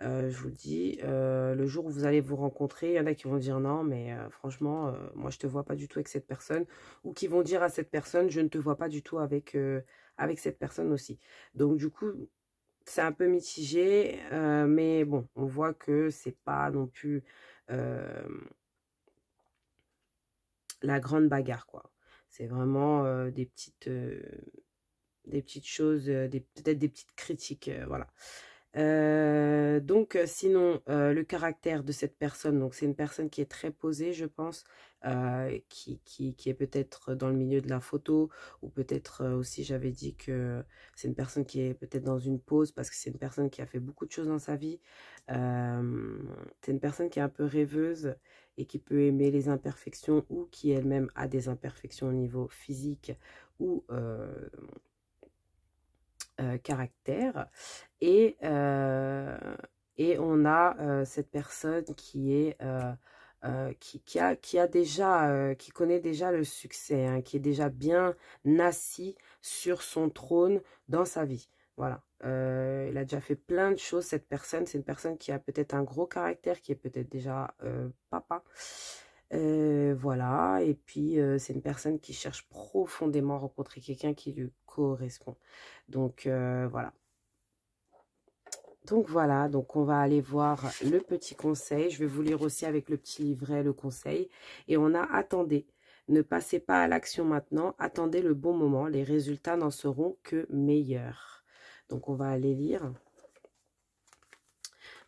Je vous le dis, le jour où vous allez vous rencontrer, il y en a qui vont dire non, mais franchement, moi, je te vois pas du tout avec cette personne. Ou qui vont dire à cette personne, je ne te vois pas du tout avec, avec cette personne aussi. Donc, du coup, c'est un peu mitigé, mais bon, on voit que c'est pas non plus la grande bagarre, quoi. C'est vraiment des petites choses, peut-être des petites critiques, voilà. Donc, sinon, le caractère de cette personne, donc c'est une personne qui est très posée, je pense, qui est peut-être dans le milieu de la photo, ou peut-être aussi, j'avais dit que c'est une personne qui est peut-être dans une pause, parce que c'est une personne qui a fait beaucoup de choses dans sa vie. C'est une personne qui est un peu rêveuse, et qui peut aimer les imperfections, ou qui elle-même a des imperfections au niveau physique, ou caractère. Et on a cette personne qui est qui a déjà qui connaît déjà le succès, hein, qui est déjà bien assis sur son trône dans sa vie. Voilà. Il a déjà fait plein de choses, cette personne. C'est une personne qui a peut-être un gros caractère, qui est peut-être déjà papa. Voilà. Et puis, c'est une personne qui cherche profondément à rencontrer quelqu'un qui lui correspond. Donc, voilà. Donc voilà, donc on va aller voir le petit conseil. Je vais vous lire aussi avec le petit livret le conseil. Et on a attendez. Ne passez pas à l'action maintenant. Attendez le bon moment. Les résultats n'en seront que meilleurs. Donc on va aller lire.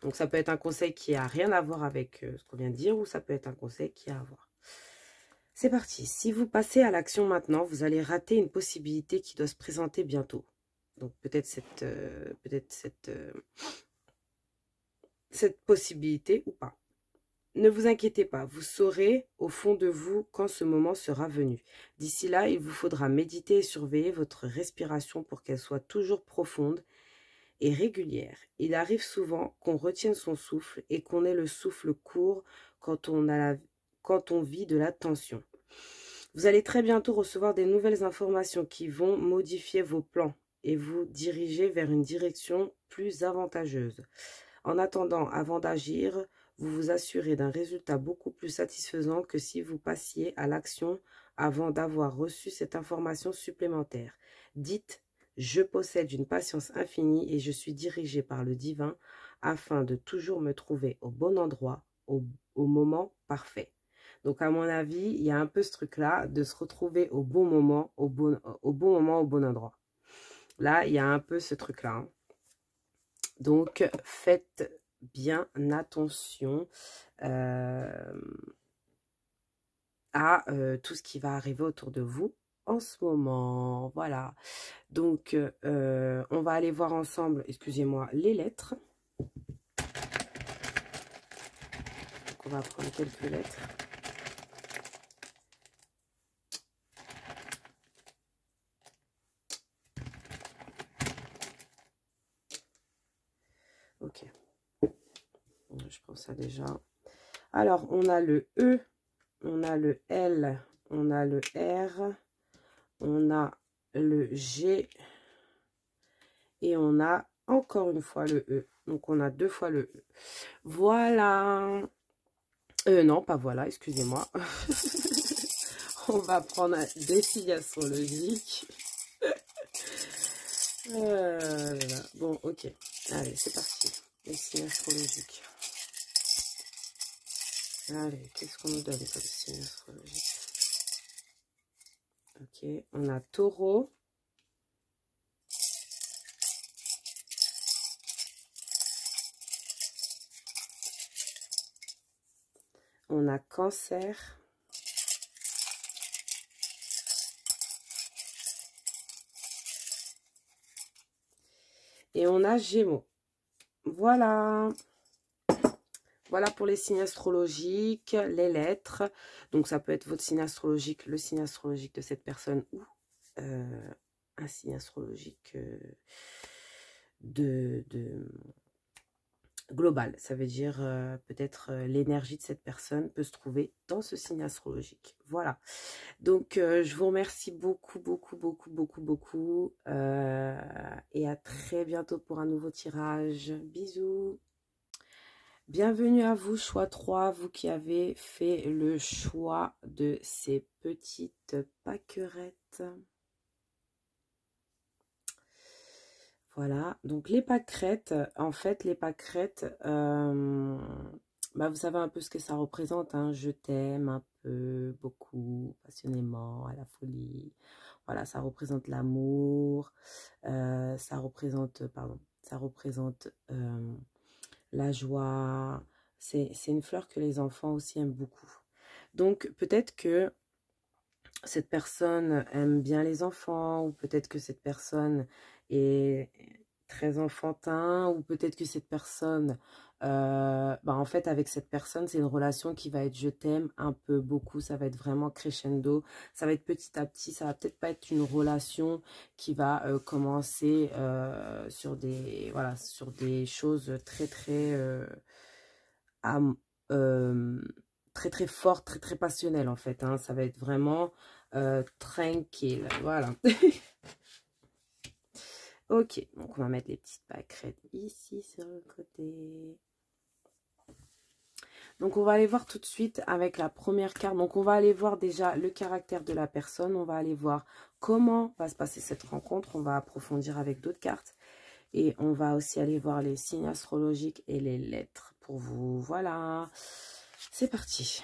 Donc ça peut être un conseil qui n'a rien à voir avec ce qu'on vient de dire, ou ça peut être un conseil qui a à voir. C'est parti. Si vous passez à l'action maintenant, vous allez rater une possibilité qui doit se présenter bientôt. Donc peut-être cette possibilité ou pas. Ne vous inquiétez pas, vous saurez au fond de vous quand ce moment sera venu. D'ici là, il vous faudra méditer et surveiller votre respiration pour qu'elle soit toujours profonde et régulière. Il arrive souvent qu'on retienne son souffle et qu'on ait le souffle court quand on vit de la tension. Vous allez très bientôt recevoir des nouvelles informations qui vont modifier vos plans et vous diriger vers une direction plus avantageuse. En attendant, avant d'agir, vous vous assurez d'un résultat beaucoup plus satisfaisant que si vous passiez à l'action avant d'avoir reçu cette information supplémentaire. Dites, je possède une patience infinie et je suis dirigé par le divin afin de toujours me trouver au bon endroit, au moment parfait. Donc, à mon avis, il y a un peu ce truc-là de se retrouver au bon moment, au bon moment, au bon endroit. Là, il y a un peu ce truc-là. Hein. Donc, faites bien attention à tout ce qui va arriver autour de vous en ce moment. Voilà. Donc, on va aller voir ensemble, excusez-moi, les lettres. Donc, on va prendre quelques lettres. Ok. Je prends ça déjà. Alors, on a le E, on a le L, on a le R, on a le G et on a encore une fois le E. Donc, on a 2 fois le E. Voilà. Non, pas voilà, excusez-moi. On va prendre des signes astrologiques. Voilà. Bon, ok. Allez, c'est parti. Les signes astrologiques. Allez, qu'est-ce qu'on nous donne comme signe astrologique? Ok, on a Taureau. On a Cancer. Et on a Gémeaux. Voilà. Voilà pour les signes astrologiques, les lettres. Donc, ça peut être votre signe astrologique, le signe astrologique de cette personne ou un signe astrologique global. Ça veut dire peut-être l'énergie de cette personne peut se trouver dans ce signe astrologique. Voilà. Donc, je vous remercie beaucoup, beaucoup, beaucoup, beaucoup, beaucoup. Et à très bientôt pour un nouveau tirage. Bisous. Bienvenue à vous, choix 3, vous qui avez fait le choix de ces petites pâquerettes. Voilà, donc les pâquerettes, en fait, les pâquerettes, bah, vous savez un peu ce que ça représente, hein, je t'aime un peu, beaucoup, passionnément, à la folie. Voilà, ça représente l'amour, ça représente, pardon, ça représente la joie. C'est une fleur que les enfants aussi aiment beaucoup. Donc, peut-être que cette personne aime bien les enfants, ou peut-être que cette personne est très enfantin, ou peut-être que cette personne, bah en fait avec cette personne c'est une relation qui va être je t'aime un peu beaucoup, ça va être vraiment crescendo, ça va être petit à petit, ça va peut-être pas être une relation qui va commencer sur des, voilà, sur des choses très très am- euh, très très fortes, très très passionnelles en fait, hein. Ça va être vraiment tranquille, voilà. Ok, donc on va mettre les petites pâquerettes ici sur le côté. Donc on va aller voir tout de suite avec la première carte. Donc on va aller voir déjà le caractère de la personne. On va aller voir comment va se passer cette rencontre. On va approfondir avec d'autres cartes. Et on va aussi aller voir les signes astrologiques et les lettres pour vous. Voilà, c'est parti.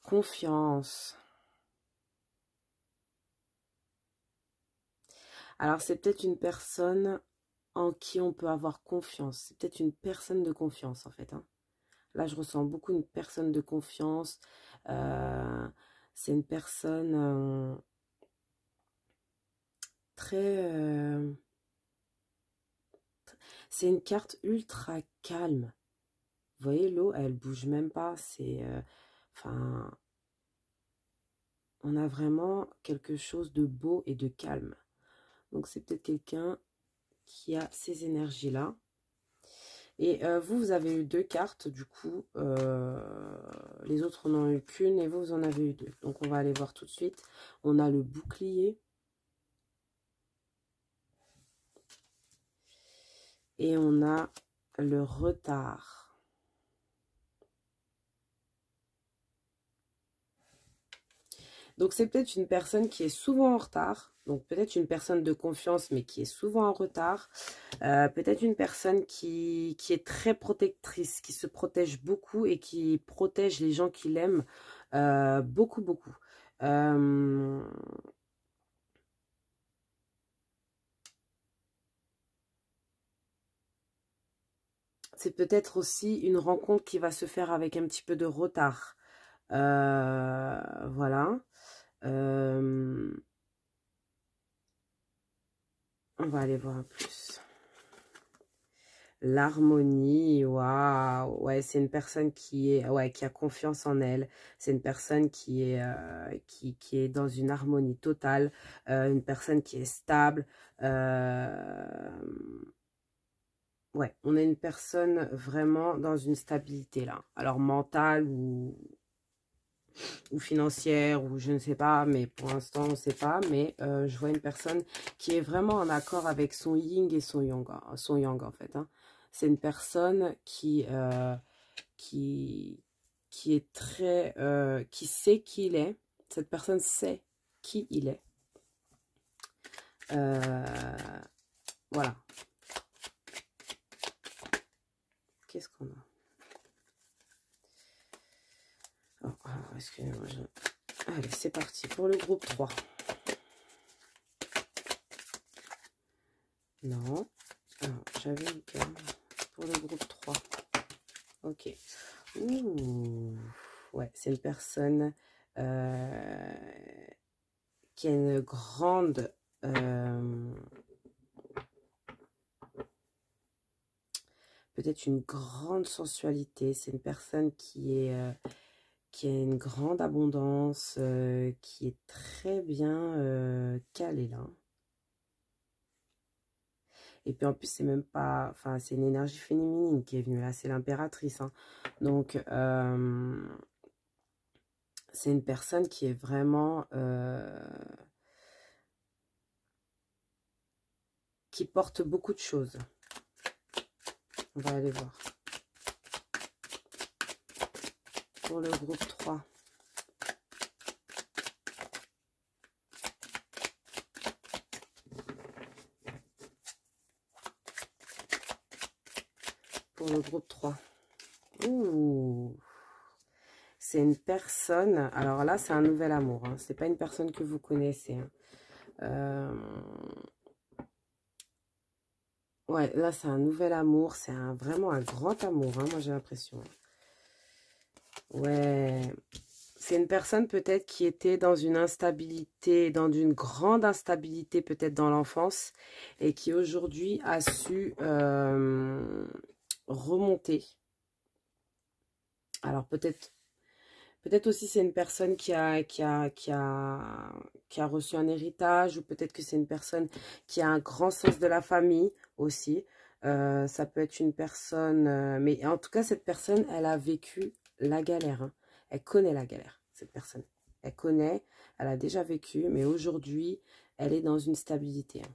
Confiance. Alors c'est peut-être une personne en qui on peut avoir confiance. C'est peut-être une personne de confiance en fait, hein. Là, je ressens beaucoup une personne de confiance. C'est une personne très... c'est une carte ultra calme. Vous voyez, l'eau, elle bouge même pas. C'est... enfin, on a vraiment quelque chose de beau et de calme. Donc, c'est peut-être quelqu'un qui a ces énergies-là. Et vous, vous avez eu 2 cartes, du coup, les autres n'en ont eu qu'une et vous, vous en avez eu 2. Donc, on va aller voir tout de suite. On a le bouclier. Et on a le retard. Donc, c'est peut-être une personne qui est souvent en retard. Donc, peut-être une personne de confiance, mais qui est souvent en retard. Peut-être une personne qui est très protectrice, qui se protège beaucoup et qui protège les gens qui l'aiment beaucoup, beaucoup. C'est peut-être aussi une rencontre qui va se faire avec un petit peu de retard. Voilà. On va aller voir un plus. L'harmonie, waouh, ouais, c'est une personne qui est, ouais, qui a confiance en elle. C'est une personne qui est, qui est dans une harmonie totale, une personne qui est stable. Ouais, on a une personne vraiment dans une stabilité là. Alors mentale ou financière ou je ne sais pas, mais pour l'instant on ne sait pas. Mais je vois une personne qui est vraiment en accord avec son yin et son yang en fait, hein. C'est une personne qui, qui est très, qui sait qui il est. Cette personne sait qui il est. Voilà. Qu'est-ce qu'on a? Oh, excusez-moi. Allez, c'est parti pour le groupe 3. Non. Alors, j'avais une carte pour le groupe 3. Ok. Ouh. Ouais, c'est une personne qui a une grande... peut-être une grande sensualité. C'est une personne qui a une grande abondance, qui est très bien calée là. Et puis en plus, c'est même pas... Enfin, c'est une énergie féminine qui est venue là, c'est l'impératrice. Hein. Donc, c'est une personne qui est vraiment... qui porte beaucoup de choses. On va aller voir. Pour le groupe 3. Pour le groupe 3. Ouh. C'est une personne... Alors là, c'est un nouvel amour. Hein. C'est pas une personne que vous connaissez. Hein. Ouais, là, c'est un nouvel amour. C'est vraiment un grand amour, hein, moi, j'ai l'impression. Ouais. C'est une personne peut-être qui était dans une instabilité, dans une grande instabilité peut-être dans l'enfance et qui aujourd'hui a su remonter. Alors peut-être aussi c'est une personne qui a reçu un héritage ou peut-être que c'est une personne qui a un grand sens de la famille aussi. Ça peut être une personne, mais en tout cas cette personne, elle a vécu la galère. Hein. Elle connaît la galère, cette personne. Elle connaît, elle a déjà vécu, mais aujourd'hui, elle est dans une stabilité. Hein.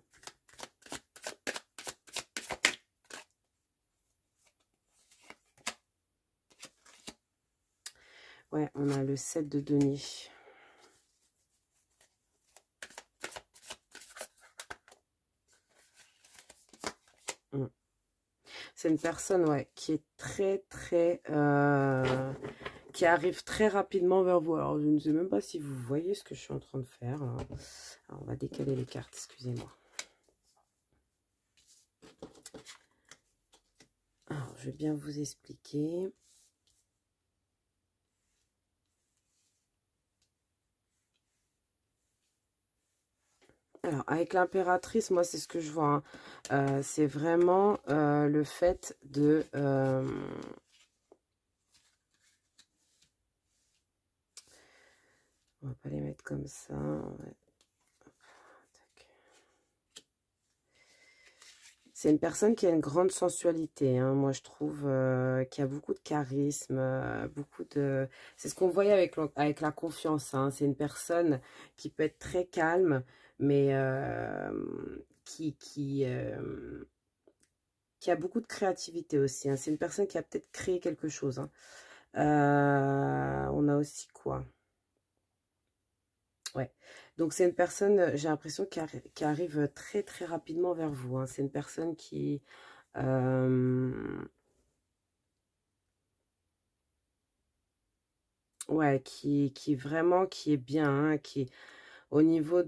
Ouais, on a le 7 de denier. C'est une personne, ouais, qui est très, qui arrive très rapidement vers vous. Alors, je ne sais même pas si vous voyez ce que je suis en train de faire. Alors, on va décaler les cartes, excusez-moi. Alors, je vais bien vous expliquer. Alors, avec l'impératrice, moi, c'est ce que je vois. Hein. C'est vraiment le fait de... on va pas les mettre comme ça. C'est une personne qui a une grande sensualité. Hein. Moi, je trouve qu'il y a beaucoup de charisme, beaucoup de... C'est ce qu'on voyait avec la confiance. Hein. C'est une personne qui peut être très calme, mais qui a beaucoup de créativité aussi. Hein. C'est une personne qui a peut-être créé quelque chose. Hein. On a aussi quoi? Ouais. Donc, c'est une personne, j'ai l'impression, qui arrive très, très rapidement vers vous. Hein. C'est une personne qui... ouais, qui vraiment, qui est bien, hein, qui au niveau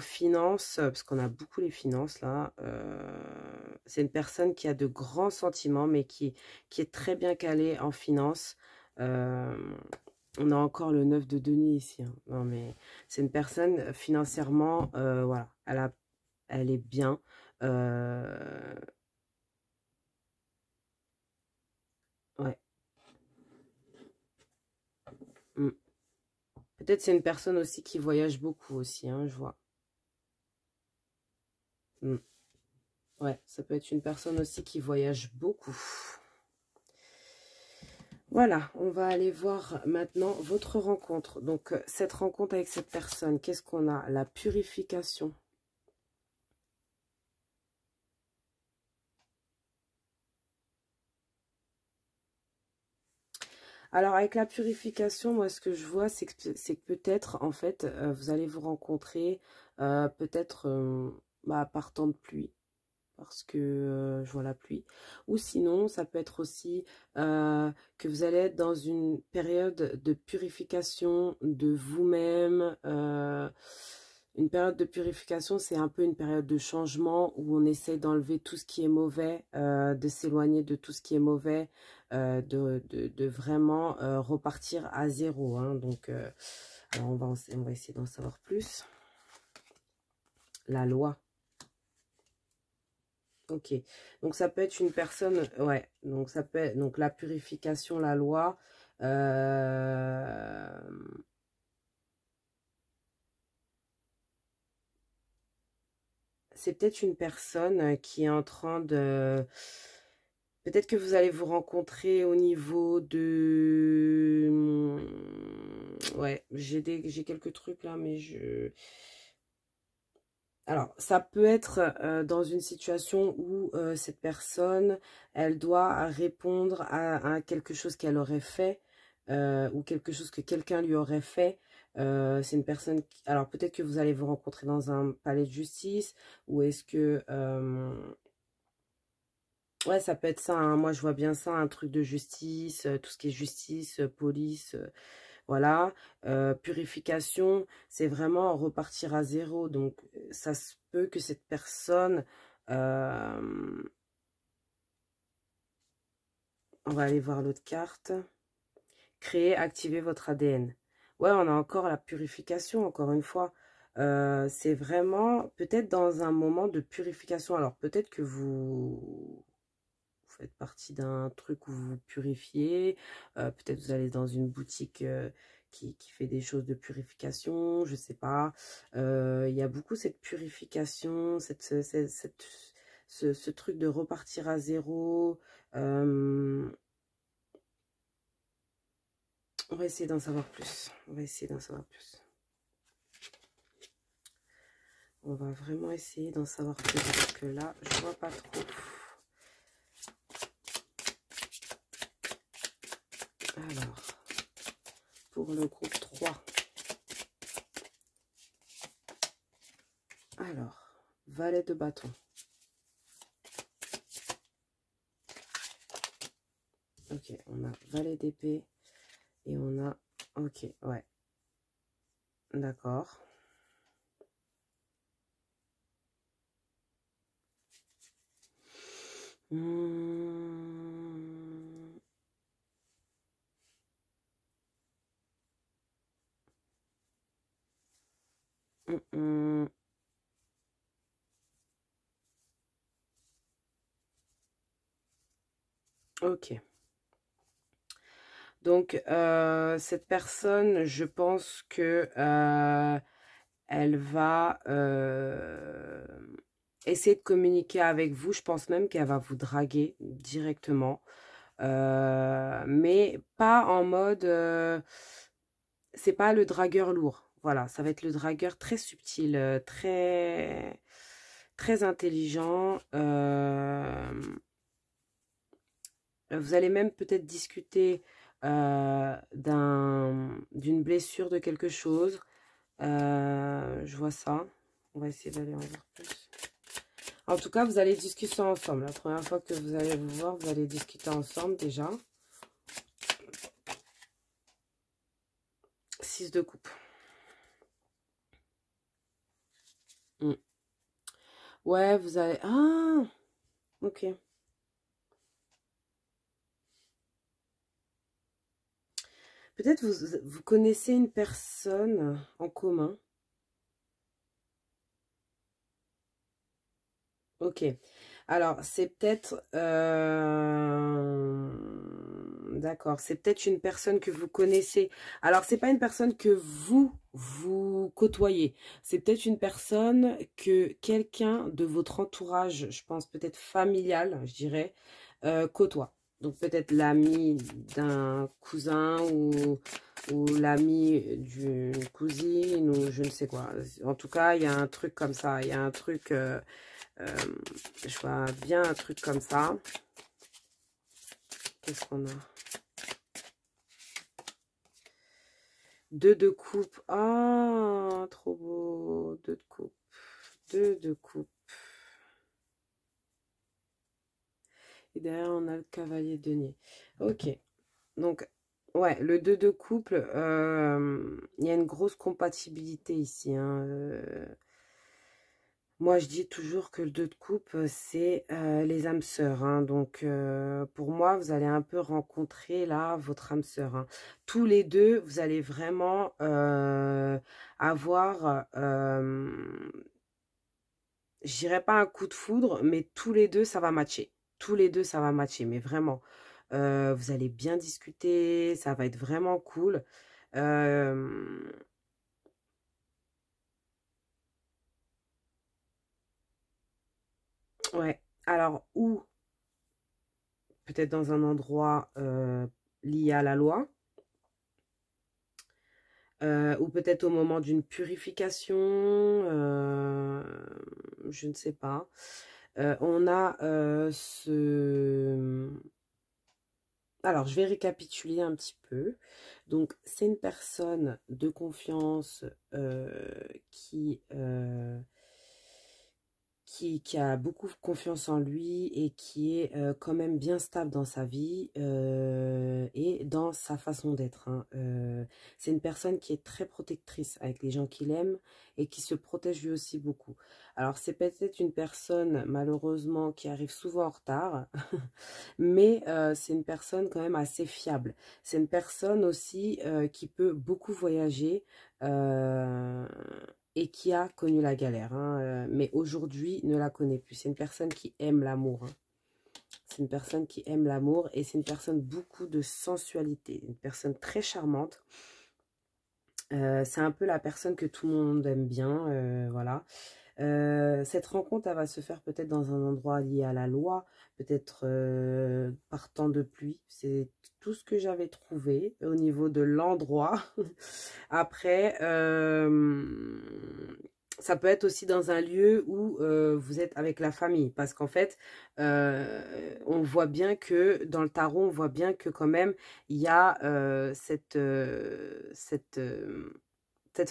finance, parce qu'on a beaucoup les finances là, c'est une personne qui a de grands sentiments, mais qui est très bien calée en finance. On a encore le 9 de denier ici. Hein. Non, mais c'est une personne financièrement, voilà, elle est bien. Ouais. Mm. Peut-être c'est une personne aussi qui voyage beaucoup aussi, hein, je vois. Mm. Ouais, ça peut être une personne aussi qui voyage beaucoup. Voilà, on va aller voir maintenant votre rencontre. Donc, cette rencontre avec cette personne, qu'est-ce qu'on a? La purification. Alors, avec la purification, moi, ce que je vois, c'est que peut-être, en fait, vous allez vous rencontrer, peut-être par temps de pluie. Parce que je vois la pluie. Ou sinon, ça peut être aussi que vous allez être dans une période de purification de vous-même. Une période de purification, c'est un peu une période de changement où on essaie d'enlever tout ce qui est mauvais, de s'éloigner de tout ce qui est mauvais, de vraiment repartir à zéro. Hein. Donc, alors on va essayer d'en savoir plus. La loi. Ok, donc ça peut être une personne, ouais, donc ça peut être, donc la purification, la loi, c'est peut-être une personne qui est en train de... Peut-être que vous allez vous rencontrer au niveau de... Ouais, j'ai quelques trucs là, mais je... Alors, ça peut être dans une situation où cette personne, elle doit répondre à quelque chose qu'elle aurait fait ou quelque chose que quelqu'un lui aurait fait. C'est une personne qui... Alors, peut-être que vous allez vous rencontrer dans un palais de justice ou est-ce que... Ouais, ça peut être ça, hein. Moi, je vois bien ça, un truc de justice, tout ce qui est justice, police... Voilà, purification, c'est vraiment repartir à zéro. Donc, ça se peut que cette personne, on va aller voir l'autre carte, créer, activer votre ADN. Ouais, on a encore la purification, encore une fois. C'est vraiment peut-être dans un moment de purification. Alors, peut-être que vous faites partie d'un truc où vous vous purifiez. Peut-être vous allez dans une boutique qui fait des choses de purification, je sais pas. Il y a beaucoup cette purification, ce truc de repartir à zéro. On va essayer d'en savoir plus. On va essayer d'en savoir plus. On va vraiment essayer d'en savoir plus parce que là, je vois pas trop. Alors, pour le groupe 3. Alors, valet de bâton. Ok, on a valet d'épée et on a... Ok, ouais. D'accord. Ok. Donc, cette personne, je pense que elle va essayer de communiquer avec vous. Je pense même qu'elle va vous draguer directement. Mais pas en mode... c'est pas le dragueur lourd. Voilà, ça va être le dragueur très subtil, très intelligent. Vous allez même peut-être discuter d'une blessure de quelque chose. Je vois ça. On va essayer d'aller en voir plus. En tout cas, vous allez discuter ensemble. La première fois que vous allez vous voir, vous allez discuter ensemble déjà. 6 de coupe. Ouais, vous allez... Ah, ok. Peut-être vous connaissez une personne en commun. Ok. Alors, c'est peut-être... D'accord. C'est peut-être une personne que vous connaissez. Alors, c'est pas une personne que vous côtoyez. C'est peut-être une personne que quelqu'un de votre entourage, je pense peut-être familial, je dirais, côtoie. Donc, peut-être l'ami d'un cousin ou l'ami d'une cousine ou je ne sais quoi. En tout cas, il y a un truc comme ça. Il y a un truc... je vois bien un truc comme ça. Qu'est-ce qu'on a? 2 de coupe. Ah, trop beau. 2 de coupe. 2 de coupe. Et derrière, on a le cavalier de denier. Ok. Donc, ouais, le 2 de couple, il y a une grosse compatibilité ici. Hein. Moi, je dis toujours que le 2 de coupe, c'est les âmes sœurs. Hein. Donc, pour moi, vous allez un peu rencontrer là votre âme sœur. Hein. Tous les deux, vous allez vraiment avoir, je dirais pas un coup de foudre, mais tous les deux, ça va matcher. Tous les deux, ça va matcher, mais vraiment. Vous allez bien discuter, ça va être vraiment cool. Alors, ou peut-être dans un endroit lié à la loi, ou peut-être au moment d'une purification, je ne sais pas. On a ce... Alors, je vais récapituler un petit peu. Donc, c'est une personne de confiance qui a beaucoup confiance en lui et qui est quand même bien stable dans sa vie et dans sa façon d'être. Hein. C'est une personne qui est très protectrice avec les gens qu'il aime et qui se protège lui aussi beaucoup. Alors, c'est peut-être une personne, malheureusement, qui arrive souvent en retard, mais c'est une personne quand même assez fiable. C'est une personne aussi qui peut beaucoup voyager, et qui a connu la galère, hein, mais aujourd'hui ne la connaît plus. C'est une personne qui aime l'amour. Hein. C'est une personne qui aime l'amour et c'est une personne beaucoup de sensualité. Une personne très charmante. C'est un peu la personne que tout le monde aime bien, voilà. Cette rencontre, elle va se faire peut-être dans un endroit lié à la loi, peut-être par temps de pluie. C'est tout ce que j'avais trouvé au niveau de l'endroit. Après, ça peut être aussi dans un lieu où vous êtes avec la famille. Parce qu'en fait, on voit bien que dans le tarot, on voit bien que quand même, il y a cette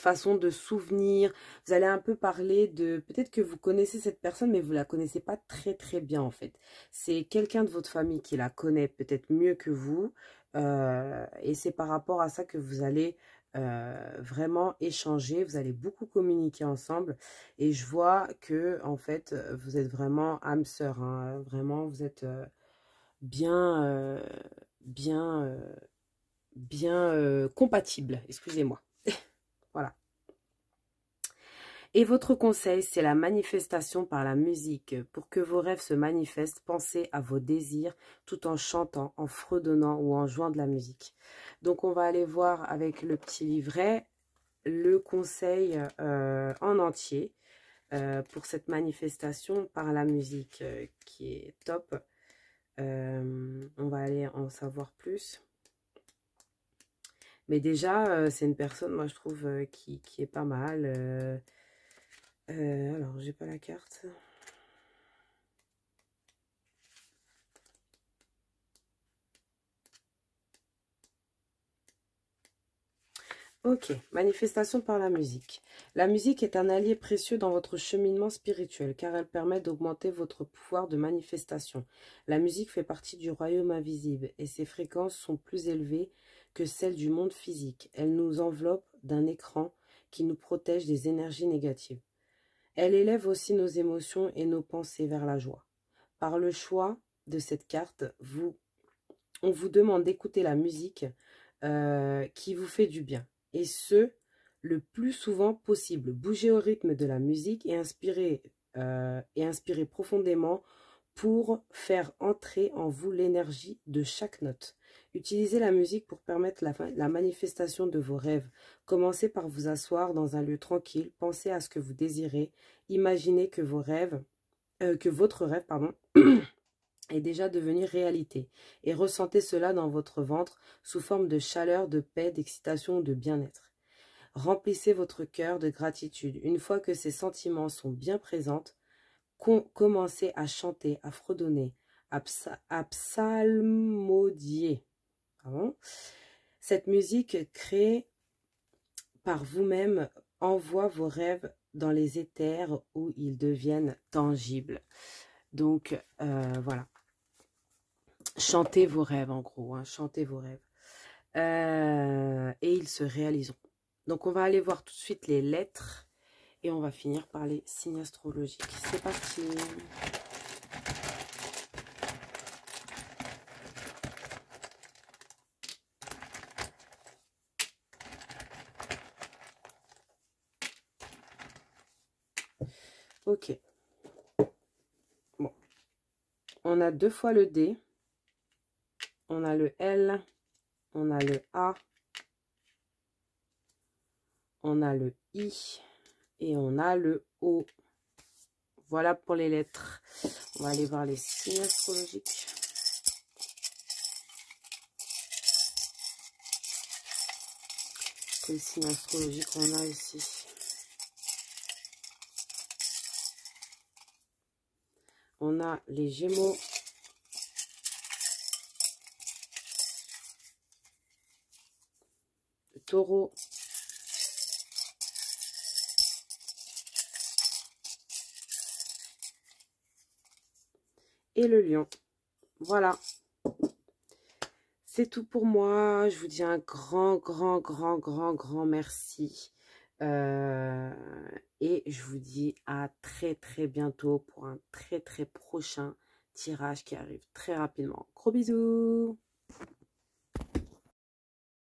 façon de souvenir. Vous allez un peu parler de... Peut-être que vous connaissez cette personne, mais vous ne la connaissez pas très très bien en fait. C'est quelqu'un de votre famille qui la connaît peut-être mieux que vous. Et c'est par rapport à ça que vous allez vraiment échanger. Vous allez beaucoup communiquer ensemble. Et je vois que en fait, vous êtes vraiment âme sœur. Hein. Vraiment, vous êtes bien, compatible. Excusez-moi. Voilà. Et votre conseil, c'est la manifestation par la musique. Pour que vos rêves se manifestent, pensez à vos désirs tout en chantant, en fredonnant ou en jouant de la musique. Donc, on va aller voir avec le petit livret le conseil en entier pour cette manifestation par la musique qui est top. On va aller en savoir plus. Mais déjà, c'est une personne, moi, je trouve, qui est pas mal. Alors, j'ai pas la carte. Ok, manifestation par la musique. La musique est un allié précieux dans votre cheminement spirituel car elle permet d'augmenter votre pouvoir de manifestation. La musique fait partie du royaume invisible et ses fréquences sont plus élevées que celles du monde physique. Elle nous enveloppe d'un écran qui nous protège des énergies négatives. Elle élève aussi nos émotions et nos pensées vers la joie. Par le choix de cette carte, on vous demande d'écouter la musique qui vous fait du bien. Et ce, le plus souvent possible. Bougez au rythme de la musique et inspirez profondément pour faire entrer en vous l'énergie de chaque note. Utilisez la musique pour permettre la manifestation de vos rêves. Commencez par vous asseoir dans un lieu tranquille. Pensez à ce que vous désirez. Imaginez que votre rêve, pardon, est déjà devenu réalité. Et ressentez cela dans votre ventre sous forme de chaleur, de paix, d'excitation ou de bien-être. Remplissez votre cœur de gratitude. Une fois que ces sentiments sont bien présents, commencez à chanter, à fredonner, à psalmodier. Pardon. Cette musique créée par vous-même envoie vos rêves dans les éthers où ils deviennent tangibles. Donc, voilà. Chantez vos rêves, en gros. Hein, chantez vos rêves. Et ils se réaliseront. Donc, on va aller voir tout de suite les lettres. Et on va finir par les signes astrologiques. C'est parti. Ok. Bon. On a 2 fois le D. On a le L. On a le A. On a le I. Et on a le O. voilà pour les lettres. On va aller voir les signes astrologiques. Quels signes astrologiques on a ici? On a les Gémeaux. Le Taureau. Et le Lion. Voilà. C'est tout pour moi. Je vous dis un grand merci. Et je vous dis à très bientôt pour un très prochain tirage qui arrive très rapidement. Gros bisous!